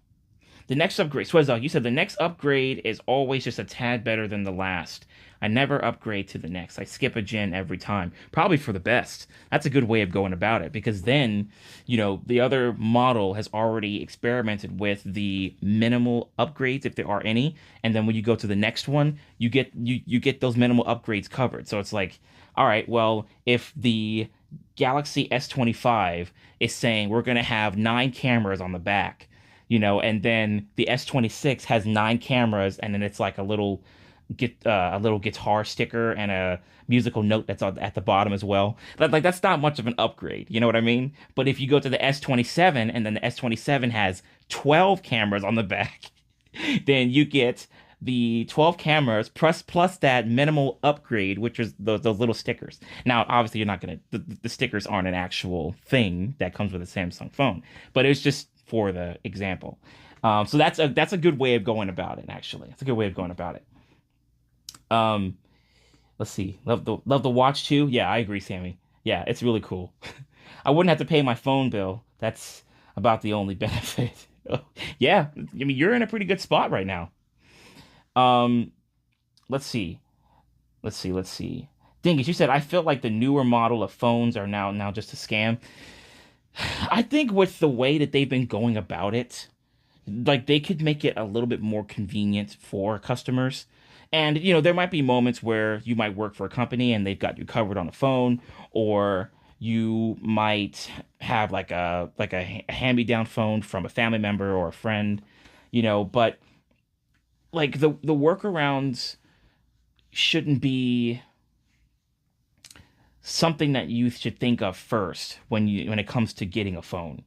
The next upgrade, Swezdog, you said the next upgrade is always just a tad better than the last. I never upgrade to the next. I skip a gen every time. Probably for the best. That's a good way of going about it, because then, the other model has already experimented with the minimal upgrades, if there are any, and then when you go to the next one, you get those minimal upgrades covered. So it's like, all right, well, if the Galaxy S25 is saying we're going to have 9 cameras on the back, And then the S26 has 9 cameras, and then it's like a little guitar sticker and a musical note that's at the bottom as well. Like that's not much of an upgrade, you know what I mean? But if you go to the S27 and then the S27 has 12 cameras on the back, then you get the 12 cameras plus that minimal upgrade, which is those little stickers. Now, obviously, you're not gonna the stickers aren't an actual thing that comes with a Samsung phone, but it's just for the example. So that's a good way of going about it. Actually, it's a good way of going about it. Um, let's see. Love the watch too. Yeah, I agree, Sammy. Yeah, it's really cool. I wouldn't have to pay my phone bill. That's about the only benefit. Yeah, I mean you're in a pretty good spot right now. Um, let's see. Let's see. Dingus, you said I felt like the newer model of phones are now just a scam. I think with the way that they've been going about it, like they could make it a little bit more convenient for customers. And there might be moments where you might work for a company and they've got you covered on the phone, or you might have like a hand-me-down phone from a family member or a friend, but like the workarounds shouldn't be something that you should think of first when it comes to getting a phone.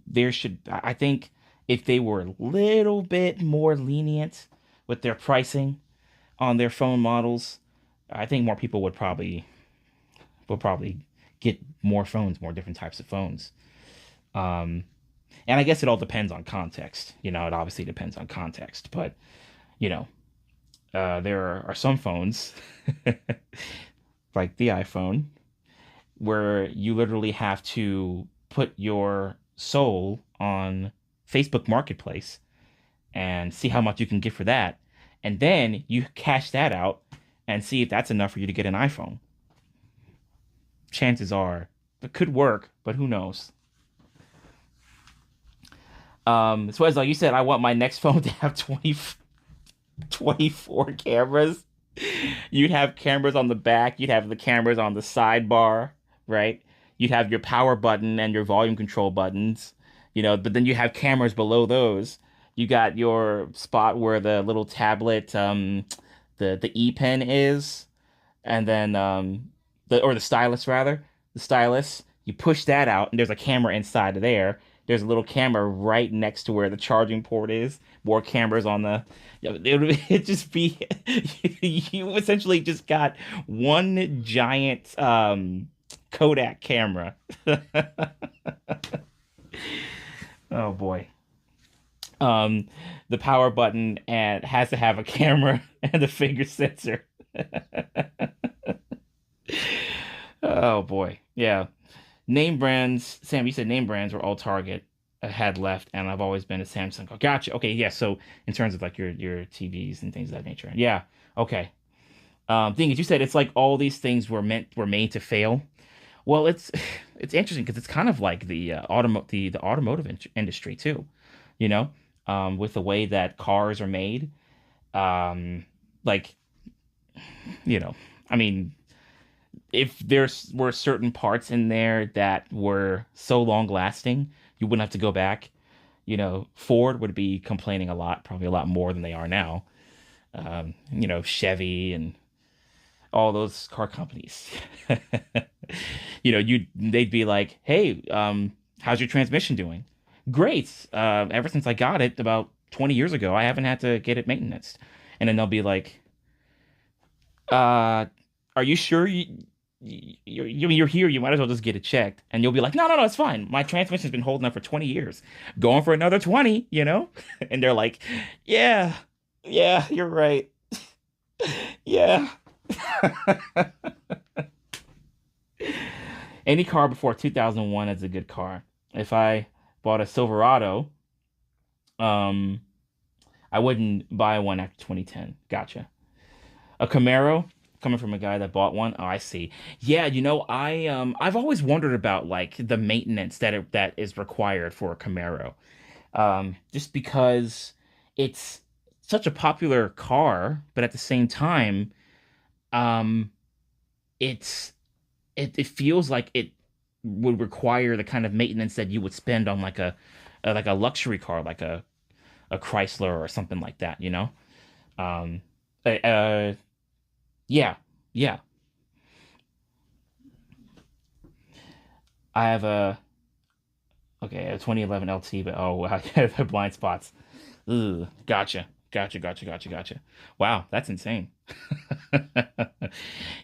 There should I think if they were a little bit more lenient with their pricing on their phone models, I think more people would probably get more phones, more different types of phones. Um, and I guess it all depends on context. It obviously depends on context, but you know, there are some phones like the iPhone where you literally have to put your soul on Facebook Marketplace and see how much you can get for that. And then you cash that out and see if that's enough for you to get an iPhone. Chances are it could work, but who knows? So as like you said, I want my next phone to have 24 cameras. You'd have cameras on the back, you'd have the cameras on the sidebar, right? You'd have your power button and your volume control buttons, but then you have cameras below those. You got your spot where the little tablet, the E pen is, and then the stylus rather, the stylus. You push that out, and there's a camera inside of there. There's a little camera right next to where the charging port is. More cameras on the. It just be you essentially just got one giant Kodak camera. Oh boy. The power button and has to have a camera and a finger sensor. Oh boy. Yeah. Name brands, Sam, you said name brands were all Target had left, and I've always been a Samsung. Oh, gotcha. Okay, yeah. So in terms of like your TVs and things of that nature. Yeah. Okay. Thing is, you said it's like all these things were made to fail. Well, it's interesting because it's kind of like the automotive industry too, you know, with the way that cars are made. Like, I mean, if were certain parts in there that were so long lasting, you wouldn't have to go back. Ford would be complaining a lot, probably a lot more than they are now. Chevy and all those car companies. They'd be like, "Hey, how's your transmission doing?" "Great. Ever since I got it about 20 years ago, I haven't had to get it maintenance." And then they'll be like, "Are you sure you're here? You might as well just get it checked." And you'll be like, "No, it's fine. My transmission's been holding up for 20 years, going for another 20." And they're like, "Yeah, yeah, you're right. Yeah." Any car before 2001 is a good car. If I bought a Silverado, um, I wouldn't buy one after 2010. Gotcha. A Camaro, coming from a guy that bought one. Oh, I see. Yeah, I've always wondered about like the maintenance that is required for a Camaro. Just because it's such a popular car, but at the same time, um, it's it feels like it would require the kind of maintenance that you would spend on like like a luxury car, like a Chrysler or something like that, you know? Um, uh, uh, yeah, yeah. I have a 2011 LT, but oh wow, the blind spots. Ooh, gotcha. Wow, that's insane.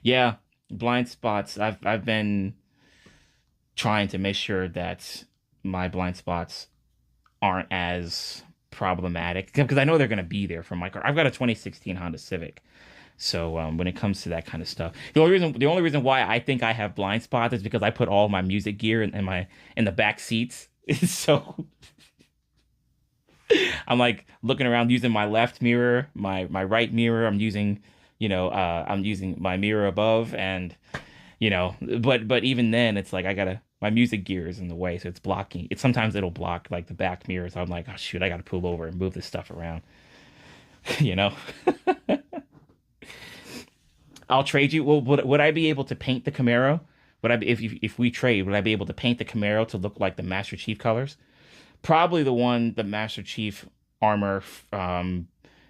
Yeah, blind spots. I've been trying to make sure that my blind spots aren't as problematic because I know they're going to be there for my car. I've got a 2016 Honda Civic. So when it comes to that kind of stuff, the only reason why I think I have blind spots is because I put all my music gear in the back seats. So I'm like looking around using my left mirror, my right mirror. I'm using my mirror above, and but even then, it's like my music gear is in the way, so it's blocking. Sometimes it'll block like the back mirror, so I'm like, oh shoot, I gotta pull over and move this stuff around. You know. I'll trade you. Well, would I be able to paint the Camaro? Would I be, if we trade, would I be able to paint the Camaro to look like the Master Chief colors? Probably the Master Chief armor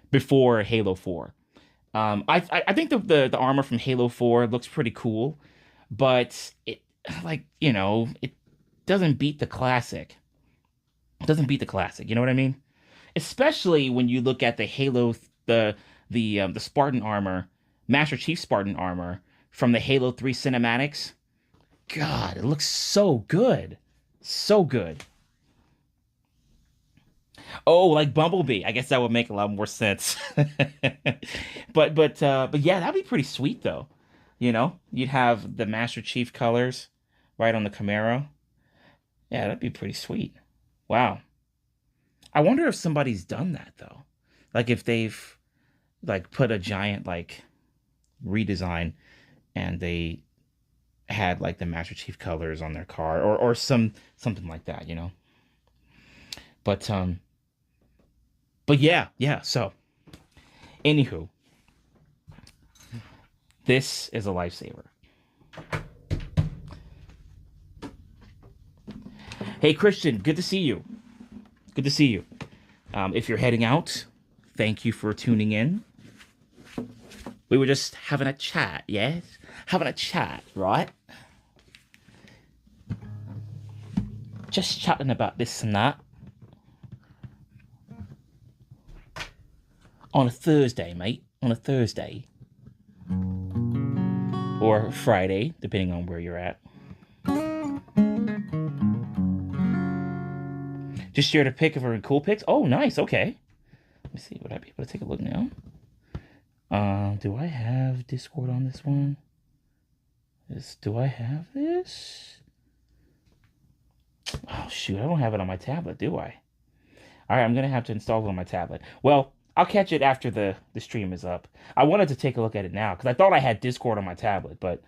before Halo 4. I think the armor from Halo 4 looks pretty cool, but it doesn't beat the classic. It doesn't beat the classic. You know what I mean? Especially when you look at the Halo the Spartan armor, Master Chief Spartan armor from the Halo 3 cinematics. God, it looks so good. So good. Oh, like Bumblebee. I guess that would make a lot more sense. But yeah, that'd be pretty sweet though. You'd have the Master Chief colors right on the Camaro. Yeah, that'd be pretty sweet. Wow. I wonder if somebody's done that though. Like if they've like put a giant like redesign and they had like the Master Chief colors on their car or something like that. But yeah. So, anywho, this is a lifesaver. Hey, Christian, good to see you. Good to see you. If you're heading out, thank you for tuning in. We were just having a chat, yes? Having a chat, right? Just chatting about this and that. On a Thursday, mate. On a Thursday. Or Friday, depending on where you're at. Just shared a pic of her in Cool Pics. Oh, nice. Okay. Let me see. Would I be able to take a look now? Do I have Discord on this one? Do I have this? Oh, shoot. I don't have it on my tablet, do I? All right, I'm going to have to install it on my tablet. Well, I'll catch it after the stream is up. I wanted to take a look at it now because I thought I had Discord on my tablet, but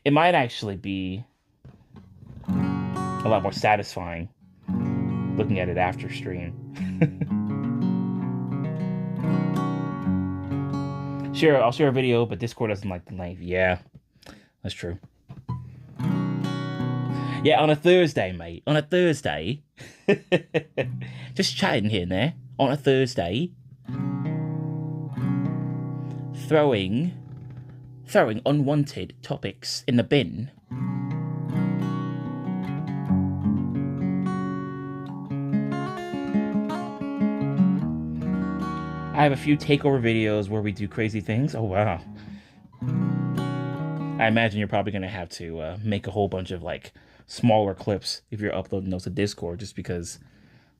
it might actually be a lot more satisfying looking at it after stream. I'll share a video, but Discord doesn't like the length. Yeah, that's true. Yeah, on a Thursday, mate. On a Thursday. Just chatting here and there. On a Thursday. Throwing unwanted topics in the bin. I have a few takeover videos where we do crazy things. Oh, wow. I imagine you're probably going to have to make a whole bunch of, like, smaller clips if you're uploading those to Discord, just because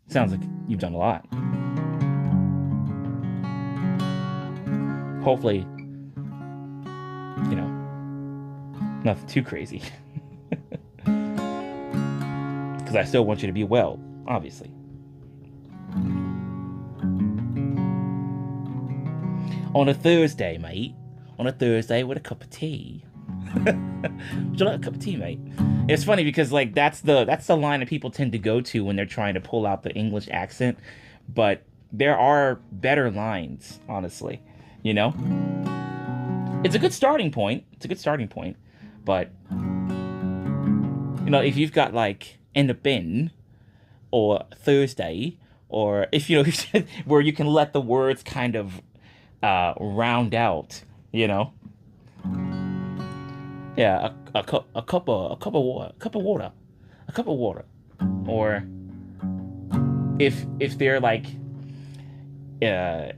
it sounds like you've done a lot. Hopefully, nothing too crazy. Because I still want you to be well, obviously. On a Thursday, mate. On a Thursday with a cup of tea. Would you like a cup of tea, mate? It's funny because like that's the line that people tend to go to when they're trying to pull out the English accent. But there are better lines, honestly. It's a good starting point. But if you've got like in the bin or Thursday, or if you know, where you can let the words kind of round out, you know. Yeah, a cup of water, a cup of water, or if they're like uh,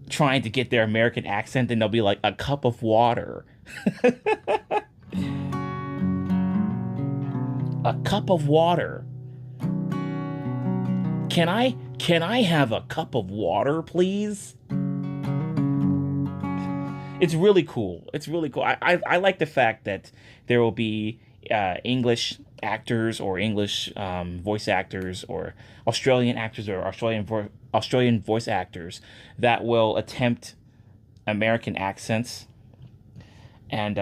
trying to get their American accent, then they'll be like a cup of water, a cup of water. Can I have a cup of water, please? It's really cool. It's really cool. I like the fact that there will be English actors or English voice actors or Australian voice actors that will attempt American accents, and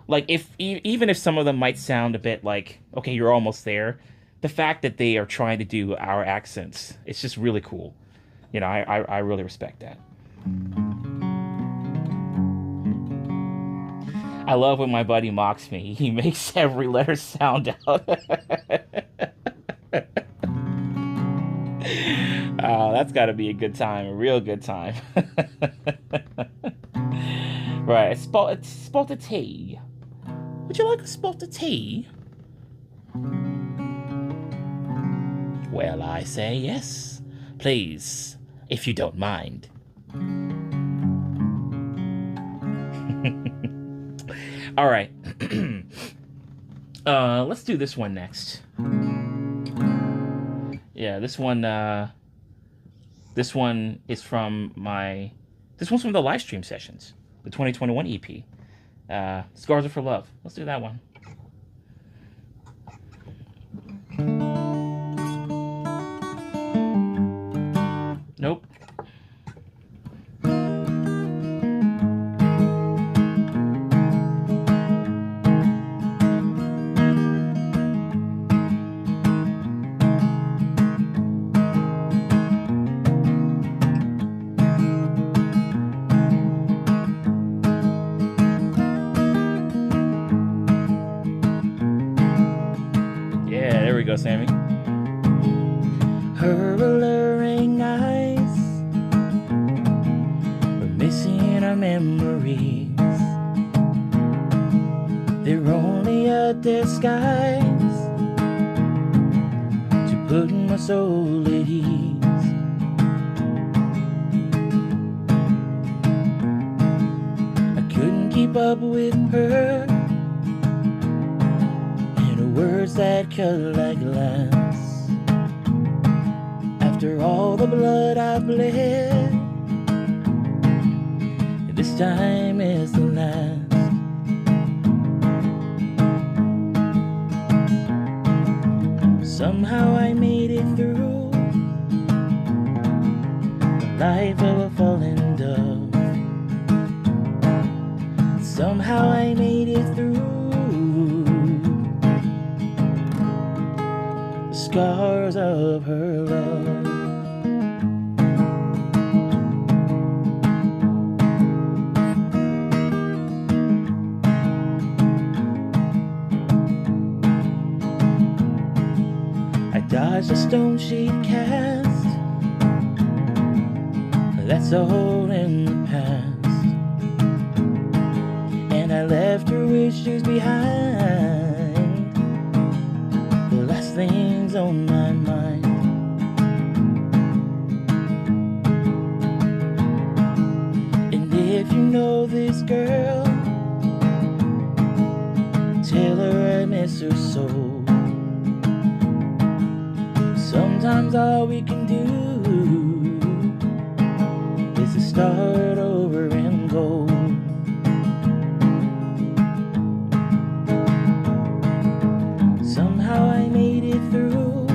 like even if some of them might sound a bit like, okay, you're almost there, the fact that they are trying to do our accents, it's just really cool. You know, I really respect that. I love when my buddy mocks me. He makes every letter sound out. Oh, that's got to be a good time, a real good time. Right, spot of tea. Would you like a spot of tea? Well, I say yes, please, if you don't mind. All right. Let's do this one next. Yeah, this one is from this one's from the live stream sessions, the 2021 EP. Scars Are for Love. Let's do that one. Nope. Go, Sammy. Her alluring eyes were missing her memories. They're only a disguise to put my soul at ease. I couldn't keep up with her, words that cut like glass. After all the blood I've bled, this time is the last. Somehow I made it through the life of a fallen dove. Somehow I made it through scars of her love. I dodged a stone she'd cast, that's all in the past, and I left her wishes behind. The last things on my mind. And if you know this girl, tell her I miss her so. Sometimes all we can do is to start over and go. Somehow I made it through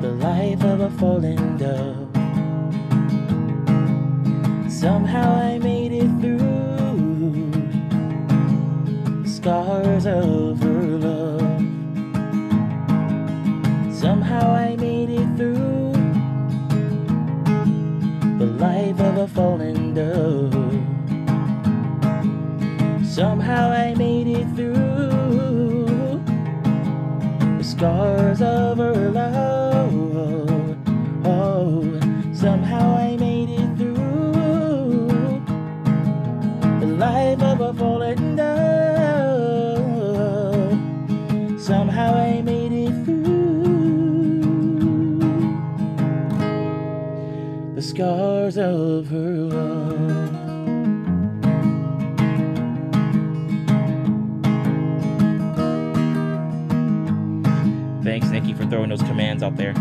the life of a fallen dove. Somehow I made it through the scars of her love. Somehow I made it through the life of a fallen dove. Somehow I made it through scars of her love. Oh, somehow I made it through the life of a fallen dove. Somehow I made it through the scars of her love. Thanks, Nikki, for throwing those commands out there.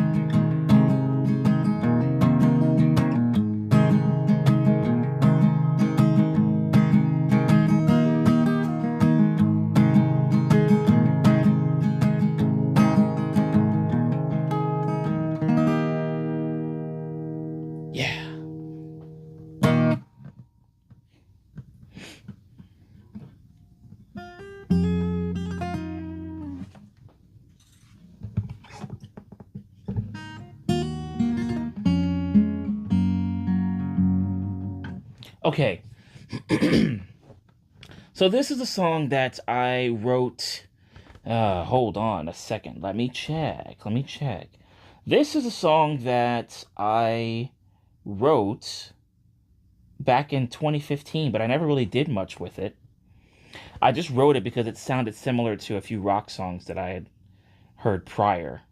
Yeah. Okay. So this is a song that I wrote. Hold on a second. Let me check. This is a song that I wrote back in 2015, but I never really did much with it. I just wrote it because it sounded similar to a few rock songs that I had heard prior.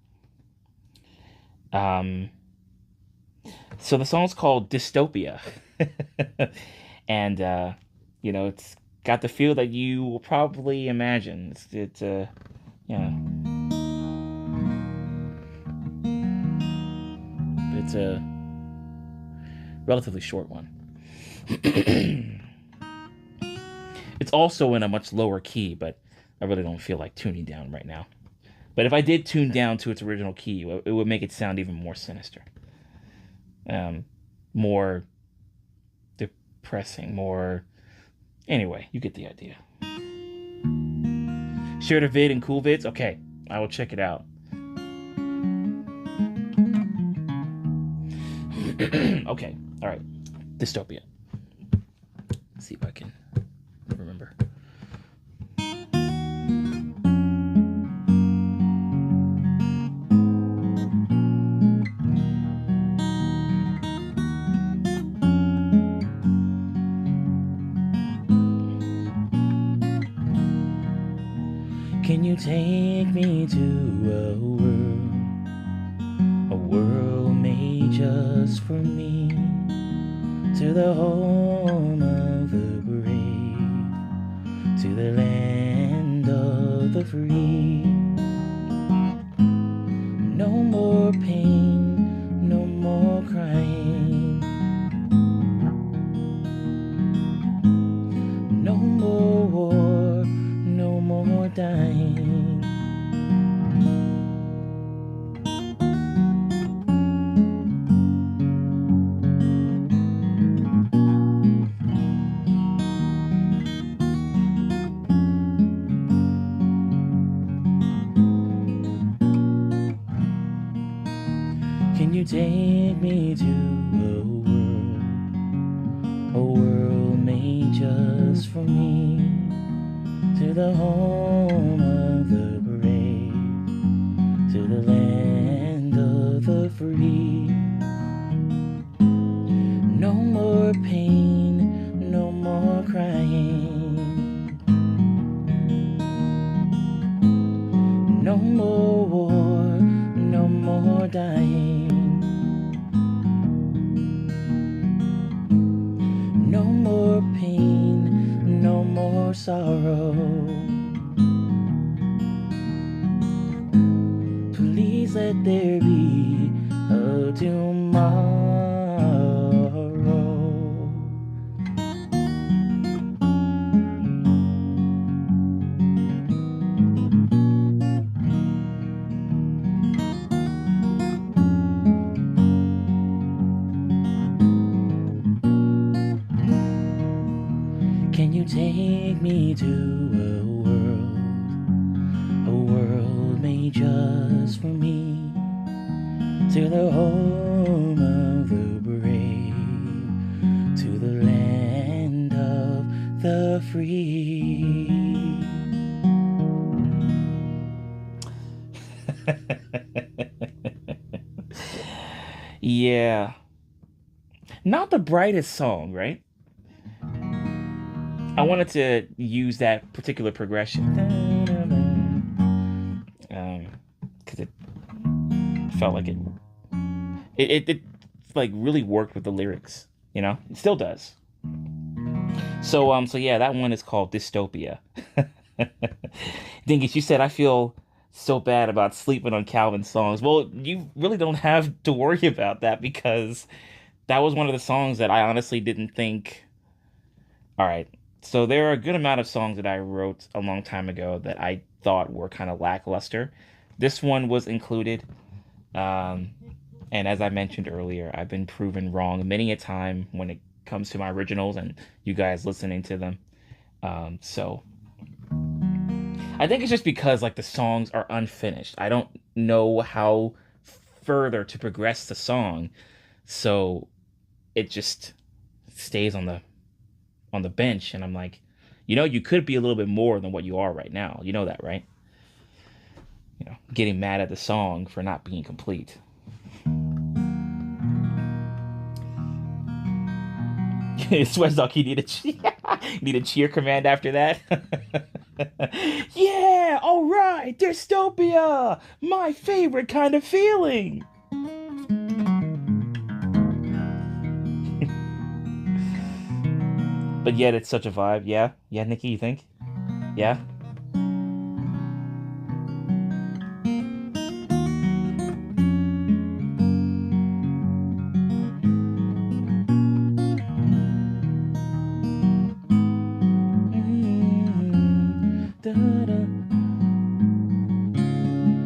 So the song's called Dystopia. And, it's got the feel that you will probably imagine. It's a relatively short one. It's also in a much lower key, but I really don't feel like tuning down right now. But if I did tune down to its original key, it would make it sound even more sinister. More depressing, more... Anyway, you get the idea. Share the vid and cool vids? Okay, I will check it out. Okay, alright. Dystopia. Let's see if I can remember. Can you take me to a world made just for me, to the home of the brave, to the land of the free? No more pain, no more crying, no more war, no more dying. Can you take me to a world made just for me, to the home of the brave, to the land of the free? No more pain, no more crying, no more war, no more dying. No more pain, no more sorrow. Please let there be a tomorrow. Can you take me to a world made just for me, to the home of the brave, to the land of the free? Yeah. Not the brightest song, right? I wanted to use that particular progression. Because it felt like it like really worked with the lyrics, you know? It still does. So yeah, that one is called Dystopia. Dingus, you said I feel so bad about sleeping on Calvin songs. Well, you really don't have to worry about that because that was one of the songs that I honestly didn't think. All right. So there are a good amount of songs that I wrote a long time ago that I thought were kind of lackluster. This one was included. Um, and as I mentioned earlier, I've been proven wrong many a time when it comes to my originals and you guys listening to them. So I think it's just because like the songs are unfinished. I don't know how further to progress the song, so it just stays on the bench, and I'm like, you could be a little bit more than what you are right now. You know that, right? Getting mad at the song for not being complete. Sweatstock, you need a cheer command after that. Yeah, all right, dystopia, my favorite kind of feeling. But yet it's such a vibe. Yeah, yeah, Nikki, you think? Yeah.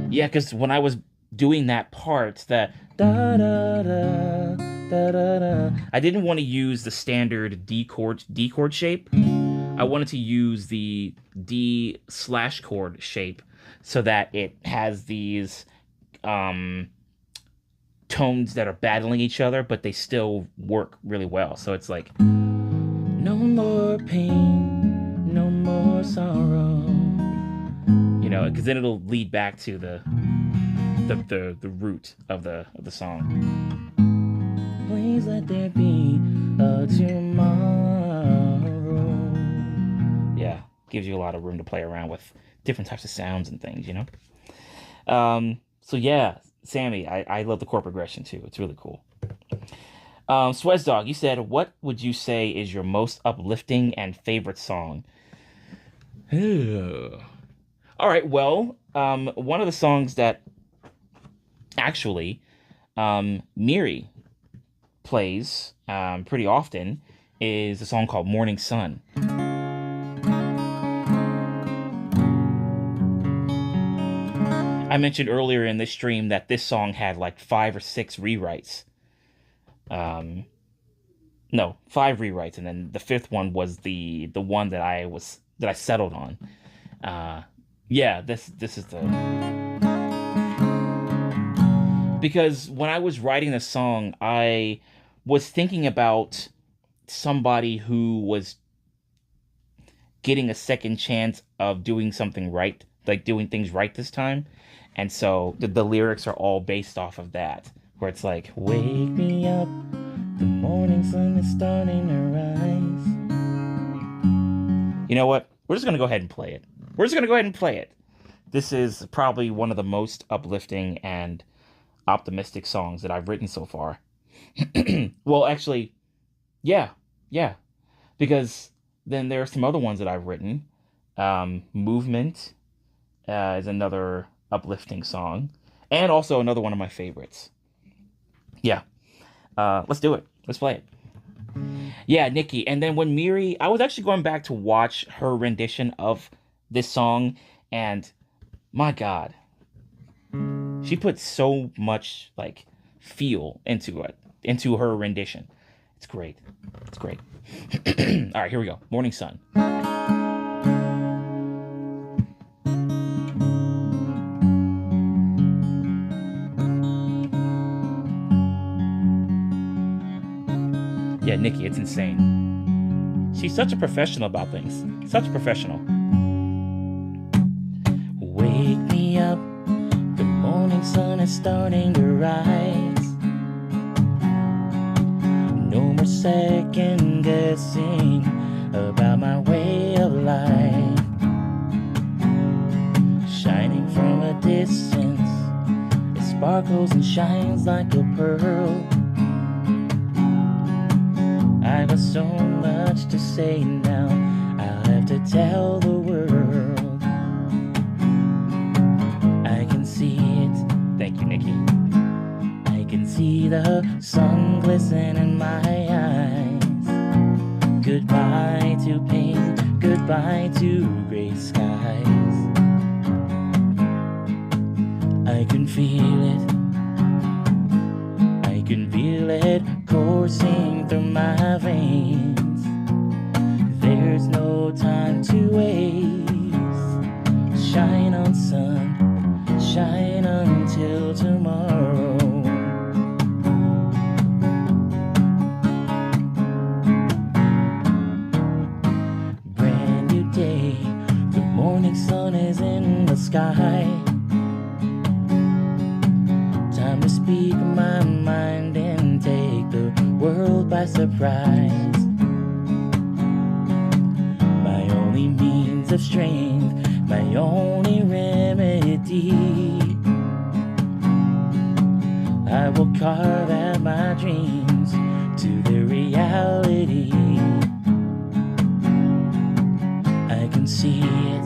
Yeah, because when I was doing that part, that da da da da da da, I didn't want to use the standard D chord shape. I wanted to use the D slash chord shape so that it has these um, tones that are battling each other, but they still work really well. So it's like no more pain, no more sorrow. Because then it'll lead back to the root of the song. Please let there be a tomorrow. Yeah, gives you a lot of room to play around with different types of sounds and things. So yeah, Sammy, I love the chord progression too. It's really cool. Swez Dog, you said, what would you say is your most uplifting and favorite song? All right, well, one of the songs that actually Miri plays pretty often is a song called Morning Sun. I mentioned earlier in this stream that this song had like 5 or 6 rewrites. No, 5 rewrites, and then the 5th one was the one that I settled on. Yeah, this is the, because when I was writing the song, I was thinking about somebody who was getting a second chance of doing something right, like doing things right this time. And so the lyrics are all based off of that, where it's like, wake me up, the morning sun is starting to rise. You know what? We're just going to go ahead and play it. This is probably one of the most uplifting and optimistic songs that I've written so far. Well, actually, yeah. Because then there are some other ones that I've written. Movement is another uplifting song. And also another one of my favorites. Yeah. Let's do it. Let's play it. Yeah, Nikki. And then when Miri, I was actually going back to watch her rendition of this song, and my God, she put so much like feel into it, into her rendition. It's great. All right, here we go. Morning Sun. Yeah, Nikki, it's insane. She's such a professional about things. Such a professional. Wake me up, the is starting to rise. No more second guessing about my way of life. Shining from a distance, it sparkles and shines like a pearl. I got so much to say now, I'll have to tell the world. I can see it. Thank you, Nikki. I can see the sun glisten in my eyes. Goodbye to pain, goodbye to gray skies. I can feel it. I can feel it coursing through my veins. There's no time to waste. Shine on, sun, shine until tomorrow. Brand new day, the morning sun is in the sky. Time to speak my mind and take the world by surprise. My only means of strength, my only remedy. I will carve out my dreams to their reality. I can see it.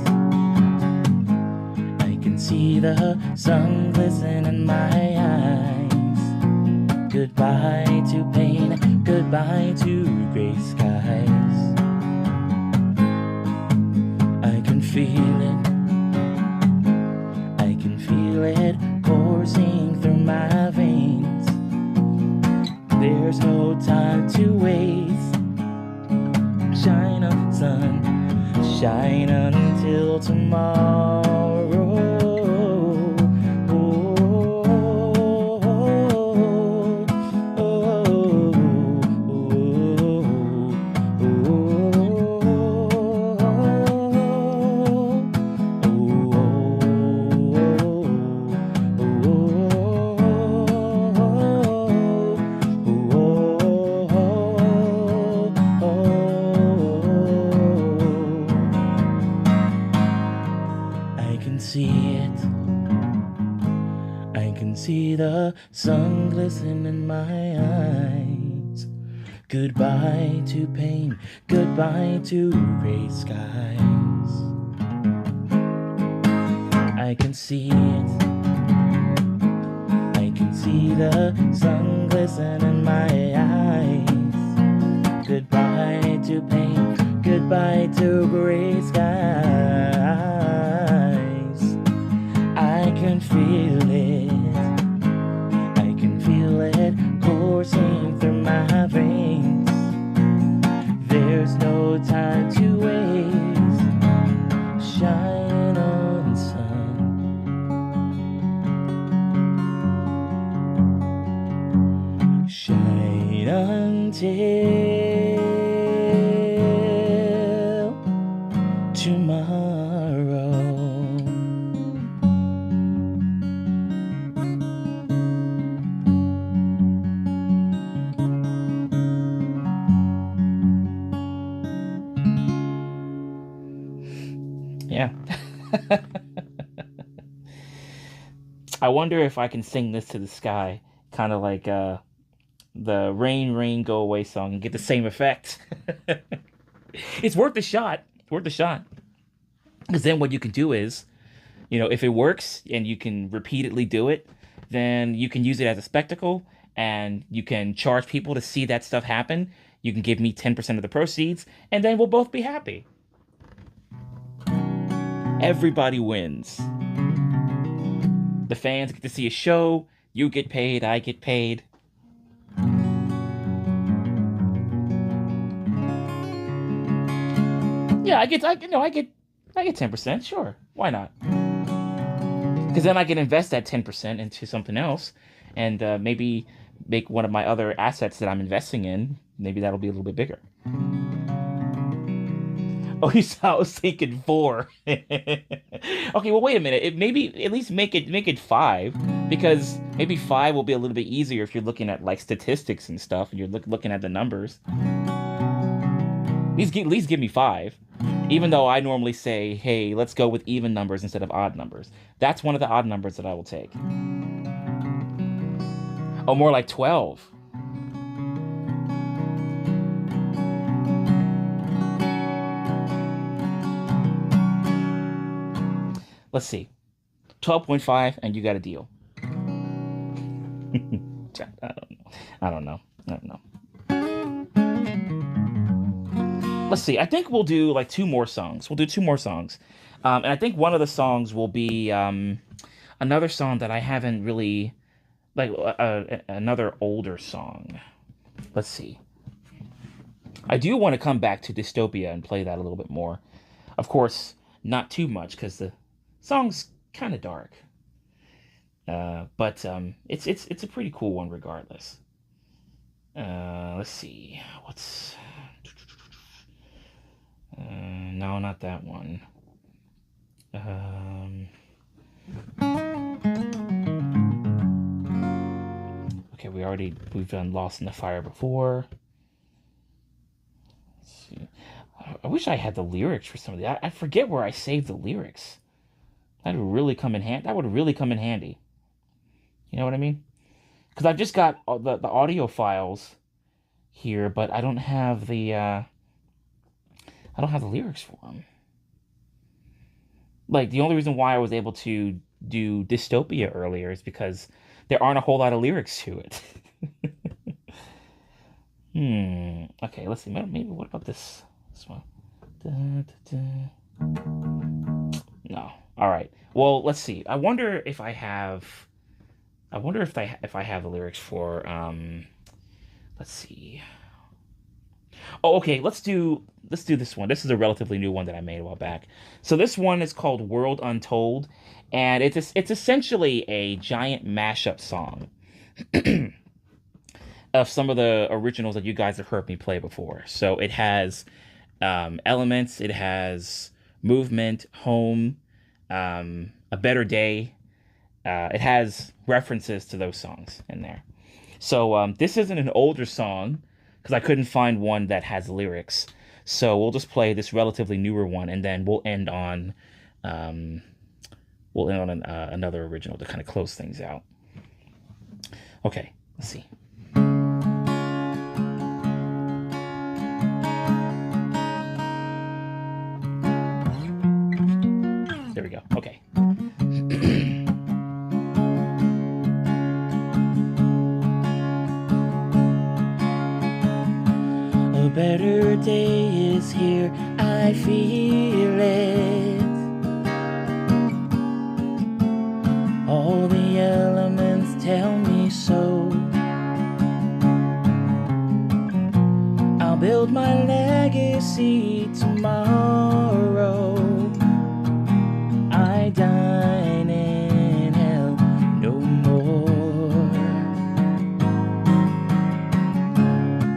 I can see the sun glisten in my eyes. Goodbye to pain, goodbye to gray skies. I can feel it. I can feel it coursing through my veins. There's no time to waste. Shine on, sun, shine until tomorrow. See the sun glisten in my eyes. Goodbye to pain, goodbye to gray skies. I can see it. I can see the sun glisten in my eyes. Goodbye to pain, goodbye to gray skies. I can feel it. It coursing through my veins. There's no time to waste. Shine on, sun. Shine until tomorrow. Yeah. I wonder if I can sing this to the sky, kind of like the Rain, Rain, Go Away song, and get the same effect. It's worth a shot. It's worth a shot. Because then what you can do is, if it works and you can repeatedly do it, then you can use it as a spectacle and you can charge people to see that stuff happen. You can give me 10% of the proceeds, and then we'll both be happy. Everybody wins. The fans get to see a show, you get paid, I get paid. Yeah, I get 10%, sure. Why not? Because then I can invest that 10% into something else and maybe make one of my other assets that I'm investing in, maybe that'll be a little bit bigger. Oh, I was thinking four. Okay, well, wait a minute. It maybe at least make it five, because maybe five will be a little bit easier if you're looking at like statistics and stuff, and you're looking at the numbers. At least give me five. Even though I normally say, hey, let's go with even numbers instead of odd numbers. That's one of the odd numbers that I will take. Oh, more like 12. Let's see. 12.5, and you got a deal. I don't know. I don't know. I don't know. Let's see. I think we'll do like two more songs. We'll do two more songs. And I think one of the songs will be another song that I haven't really, like another older song. Let's see. I do want to come back to Dystopia and play that a little bit more. Of course, not too much because the song's kind of dark. But it's a pretty cool one regardless. Let's see. What's... no, not that one. Okay, we've done Lost in the Fire before. Let's see. I wish I had the lyrics for some of the... I forget where I saved the lyrics. That would really come in handy. You know what I mean? Because I've just got the audio files here, but I don't have the lyrics for them. Like, the only reason why I was able to do Dystopia earlier is because there aren't a whole lot of lyrics to it. Okay, let's see. Maybe what about this one? No. All right. Well, let's see. I wonder if I have the lyrics for let's see. Oh, okay. Let's do this one. This is a relatively new one that I made a while back. So this one is called World Untold, and it's essentially a giant mashup song of some of the originals that you guys have heard me play before. So it has elements, it has movement, home, a better day. It has references to those songs in there. So this isn't an older song because I couldn't find one that has lyrics. So we'll just play this relatively newer one, and then we'll end on another original to kind of close things out. Okay, let's see. There we go. Okay. A better day is here, I feel it. All the elements tell me so. I'll build my legacy tomorrow. I dine in hell no more.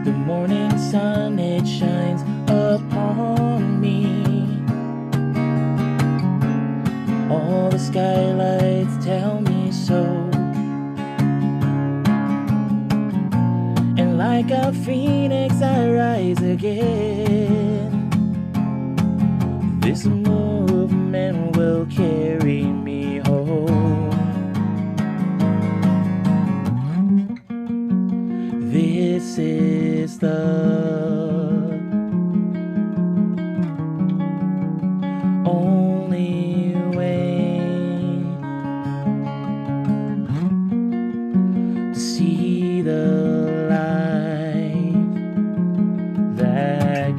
The morning sun, it shines upon me. All the skylights tell me so. And like a phoenix I rise again. This movement will carry me home. This is the only way to see the life that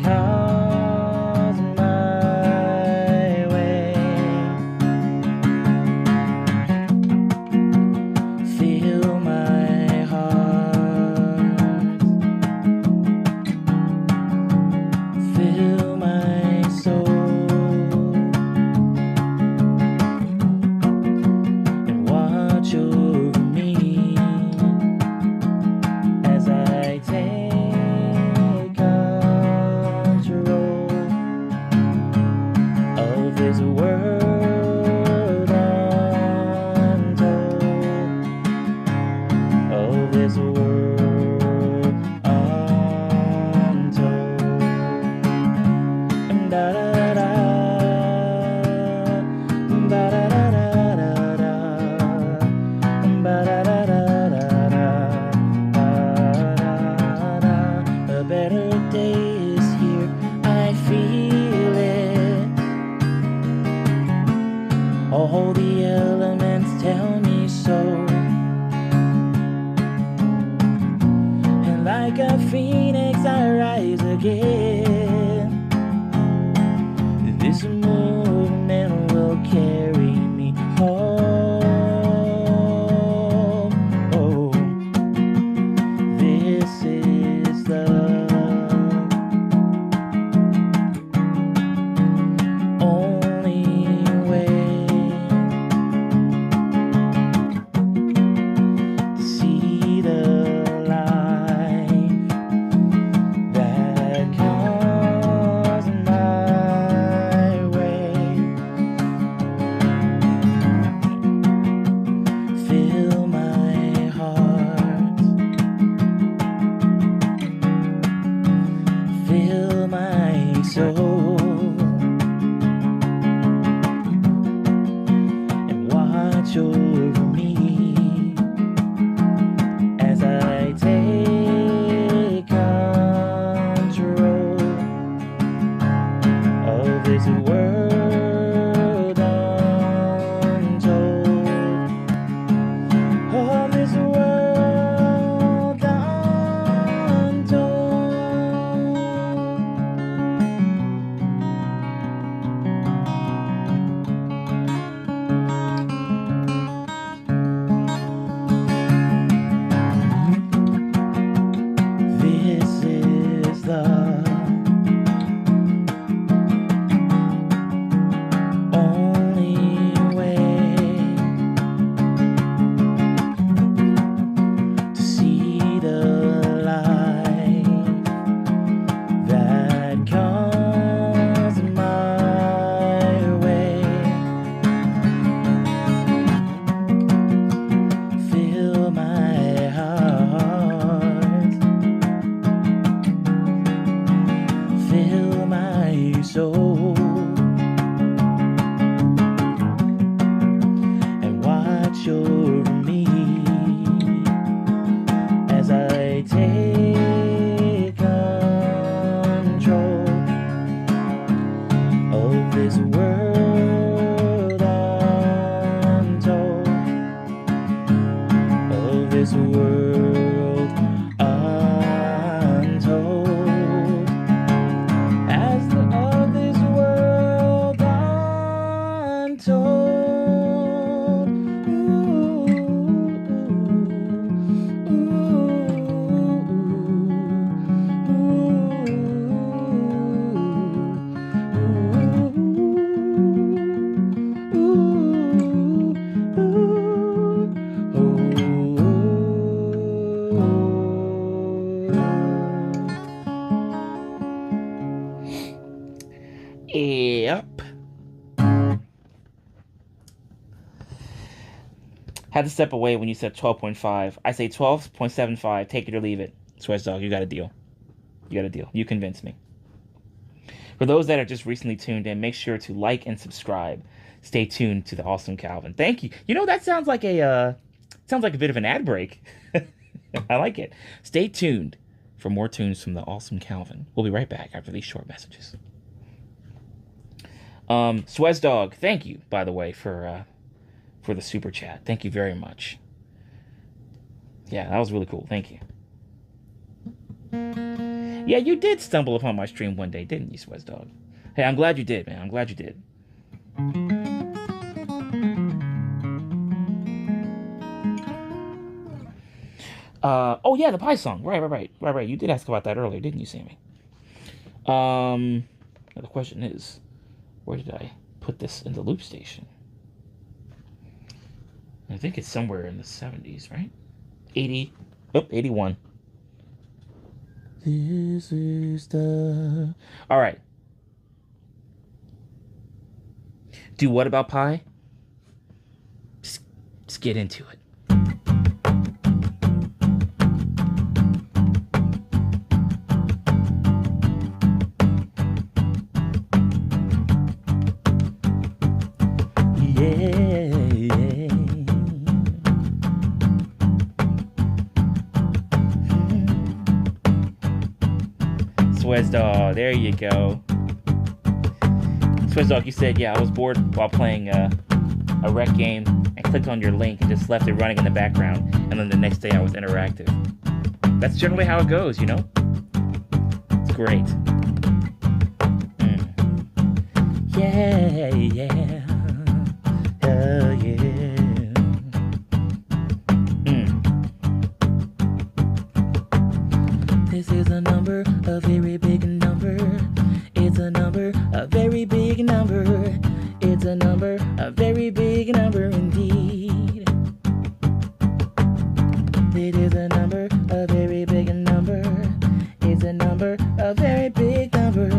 again. This movement will carry me home. Oh, this is the only way to see the life that comes my way. Fill my heart, fill my soul, and watch over me as I take control of this world untold, of this world untold. This is the only way to see the light that comes my way. Fill my heart, fill my soul, and watch over me as I take control of this world untold, of this world untold, as of this world untold. Yep. Had to step away when you said 12.5. I say 12.75. Take it or leave it. Swears dog, you got a deal. You got a deal. You convinced me. For those that are just recently tuned in, make sure to like and subscribe. Stay tuned to the Awesome Calvin. Thank you. You know, that sounds like a bit of an ad break. I like it. Stay tuned for more tunes from the Awesome Calvin. We'll be right back after these short messages. Swez Dog, thank you, by the way, for the super chat. Thank you very much. Yeah, that was really cool. Thank you. Yeah, you did stumble upon my stream one day, didn't you, Swez Dog? Hey, I'm glad you did, man. I'm glad you did. Oh yeah, the Pie song. Right. You did ask about that earlier, didn't you, Sammy? Now the question is, where did I put this in the loop station? I think it's somewhere in the 70s, right? 80. Oh, 81. This is the... All right. Do what about Pie? Just get into it. Swezdog, there you go. Swezdog, you said, yeah, I was bored while playing a rec game and clicked on your link and just left it running in the background, and then the next day I was interactive. That's generally how it goes, you know? It's great. Yeah, yeah. Oh, yeah. This is a number, a very big number. It's a number, a very big number. It's a number, a very big number indeed. It is a number, a very big number. It's a number, a very big number.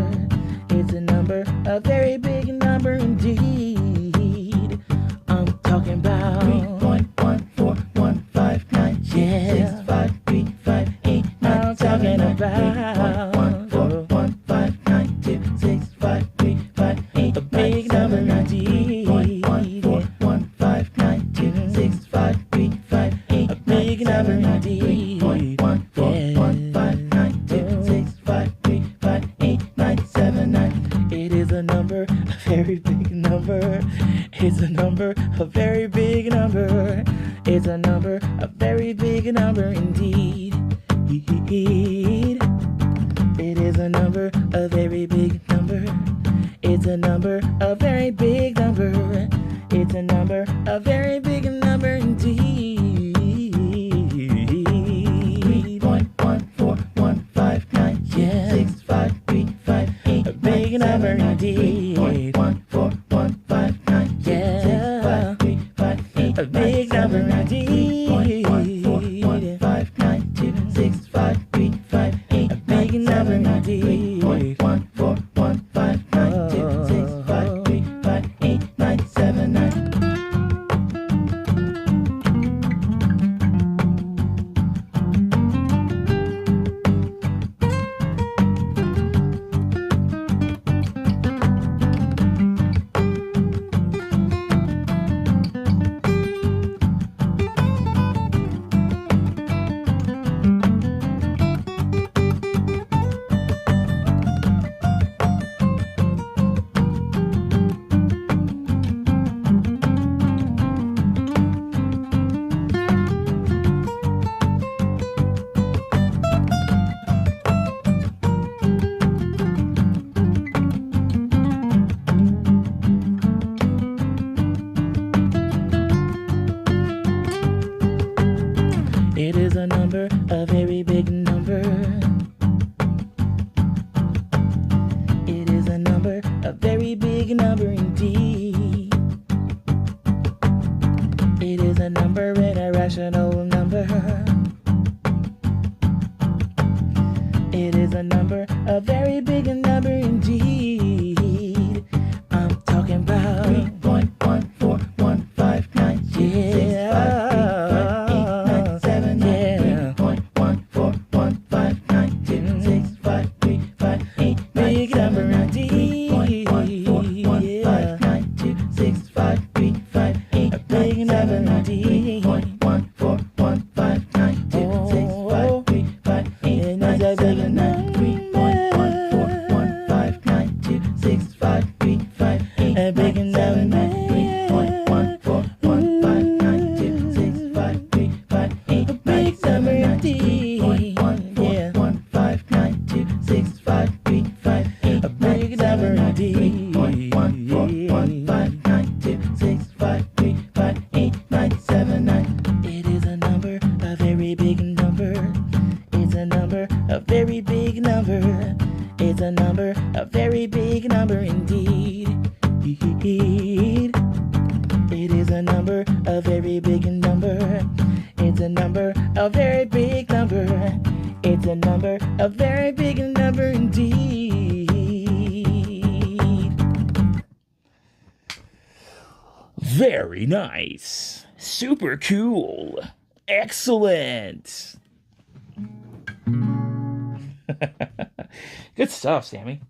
It's a number, a very big number indeed. I'm talking about 3.14159. Yeah. 6, 5, 3, 5, 8, 9, I'm talking about 3.14159. 6, 5, 3, 5, 8, a big number indeed. 3.14159. 6, 5, 3, 5, 8, a big number indeed. 3.14159. 6, 5, 3, 5, 8, 9, 7, 9. It is a number, a very big number. It's a number, a very big number. It's a number, a very big number indeed. It is a number, a very big number. It's a number, a very big number. It's a number, a very big number indeed. 3.14159. Yeah. 6, 5, 3, 5, 8, a big number indeed. 3.14159. Yeah. 6, 5, 3, 5, 8, a big number indeed. 3.14159. 6, 5, 3, 5, 8, a big number indeed. 3.14159. 6, 5, 3, 5, 8, 9, 7, 9. It is a number, a very big number. It is a number, a very big number indeed. It is a number and a rational number. It is a number, a very big number indeed. I'm talking about 3.14159. Yeah. 3.14159. It is a number, a very big number. It's a number, a very big number. It's a number, a very big number indeed. It is a number, a very big number. It's a number, a very big number. It's a number, a very big number indeed. Very nice. Super cool. Excellent. Good stuff, Sammy.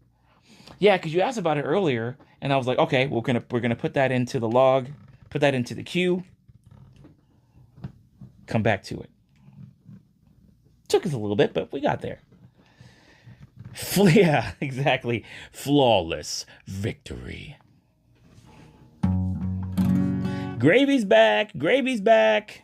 Yeah, because you asked about it earlier, and I was like, okay, we're gonna put that into the log, put that into the queue. Come back to it. Took us a little bit, but we got there. Yeah, exactly. Flawless victory. Gravy's back. Gravy's back.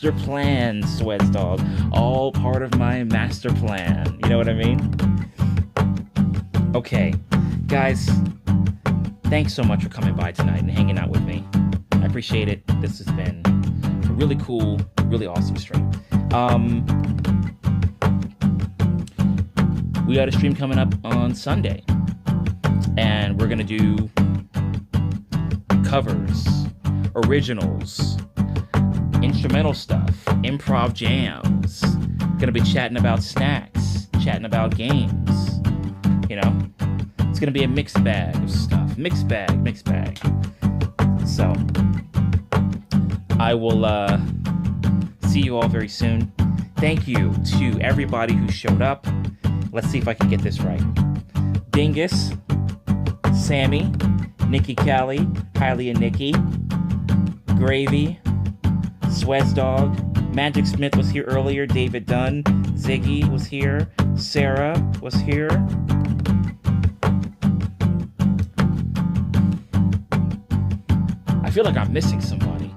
master plan, Sweats Dog. All part of my master plan. You know what I mean? Okay, guys, thanks so much for coming by tonight and hanging out with me. I appreciate it. This has been a really cool, really awesome stream. We got a stream coming up on Sunday, and we're gonna do covers, originals, instrumental stuff, improv jams. Gonna be chatting about snacks, chatting about games. You know, it's gonna be a mixed bag of stuff. Mixed bag, mixed bag. So, I will see you all very soon. Thank you to everybody who showed up. Let's see if I can get this right. Dingus, Sammy, Nikki Callie, Kylie and Nikki, Gravy, Sweats Dog, Magic Smith was here earlier, David Dunn, Ziggy was here, Sarah was here. I feel like I'm missing somebody.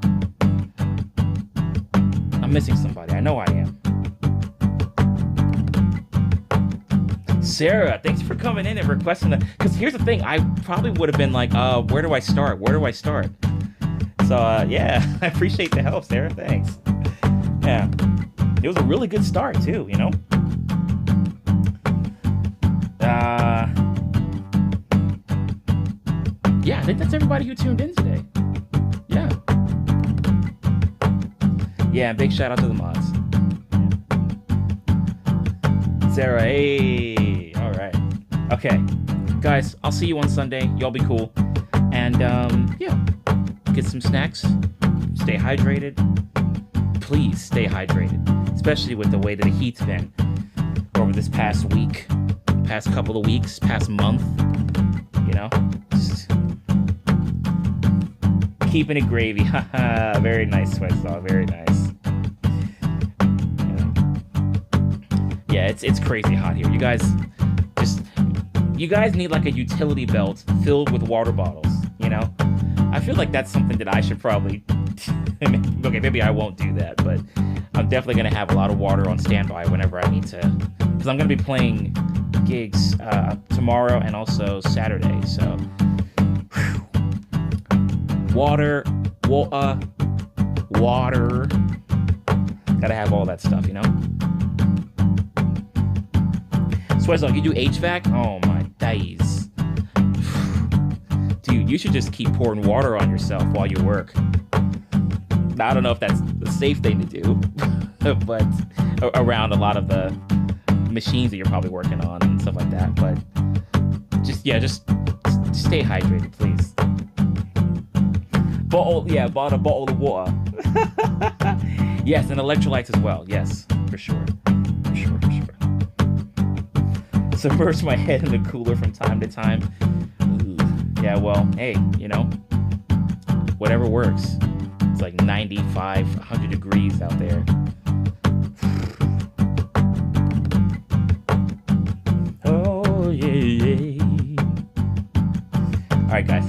I'm missing somebody. I know I am. Sarah, thanks for coming in and requesting that. Because here's the thing, I probably would have been like, where do I start? Where do I start? So, yeah, I appreciate the help, Sarah. Thanks. Yeah. It was a really good start, too, you know? Yeah, I think that's everybody who tuned in today. Yeah. Yeah, big shout out to the mods. Sarah, hey. All right. Okay. Guys, I'll see you on Sunday. Y'all be cool. And, yeah. Get some snacks. Stay hydrated. Please stay hydrated. Especially with the way that the heat's been over over this past week, past couple of weeks, past month. You know, just keeping it gravy. Haha, very nice, Sweat Dog. Very nice. Yeah, it's crazy hot here. You guys need like a utility belt filled with water bottles, you know? I feel like that's something that I should probably... Okay, maybe I won't do that, but I'm definitely going to have a lot of water on standby whenever I need to. Because I'm going to be playing gigs tomorrow and also Saturday, so... Whew. Water. Gotta have all that stuff, you know? Sweatdog, you do HVAC? Oh my days. Dude, you should just keep pouring water on yourself while you work. I don't know if that's the safe thing to do, but around a lot of the machines that you're probably working on and stuff like that. But just stay hydrated, please. Bought a bottle of water. Yes, and electrolytes as well. Yes, for sure. Submerge my head in the cooler from time to time. Ooh. Yeah, well, hey, you know, whatever works. It's like 95, 100 degrees out there. Oh, yeah. All right, guys.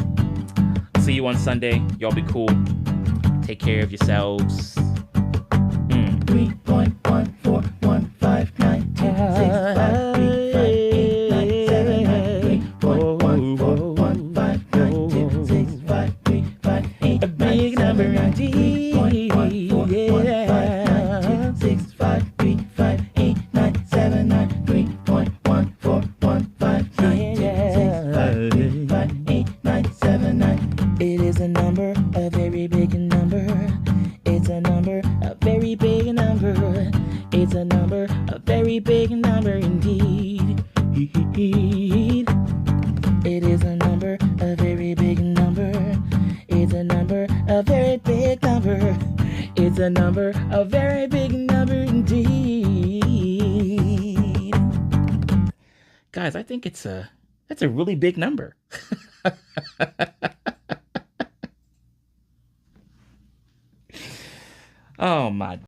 See you on Sunday. Y'all be cool. Take care of yourselves. 3.141591065 a big number indeed. 3.141591065 It is a number, a very big number. It's a number, a very big number. It's a number, a very big number indeed. It is a number, a very big number. It's a number, a very big number. It's a number, a very big number indeed. Guys, I think that's a really big number. Oh my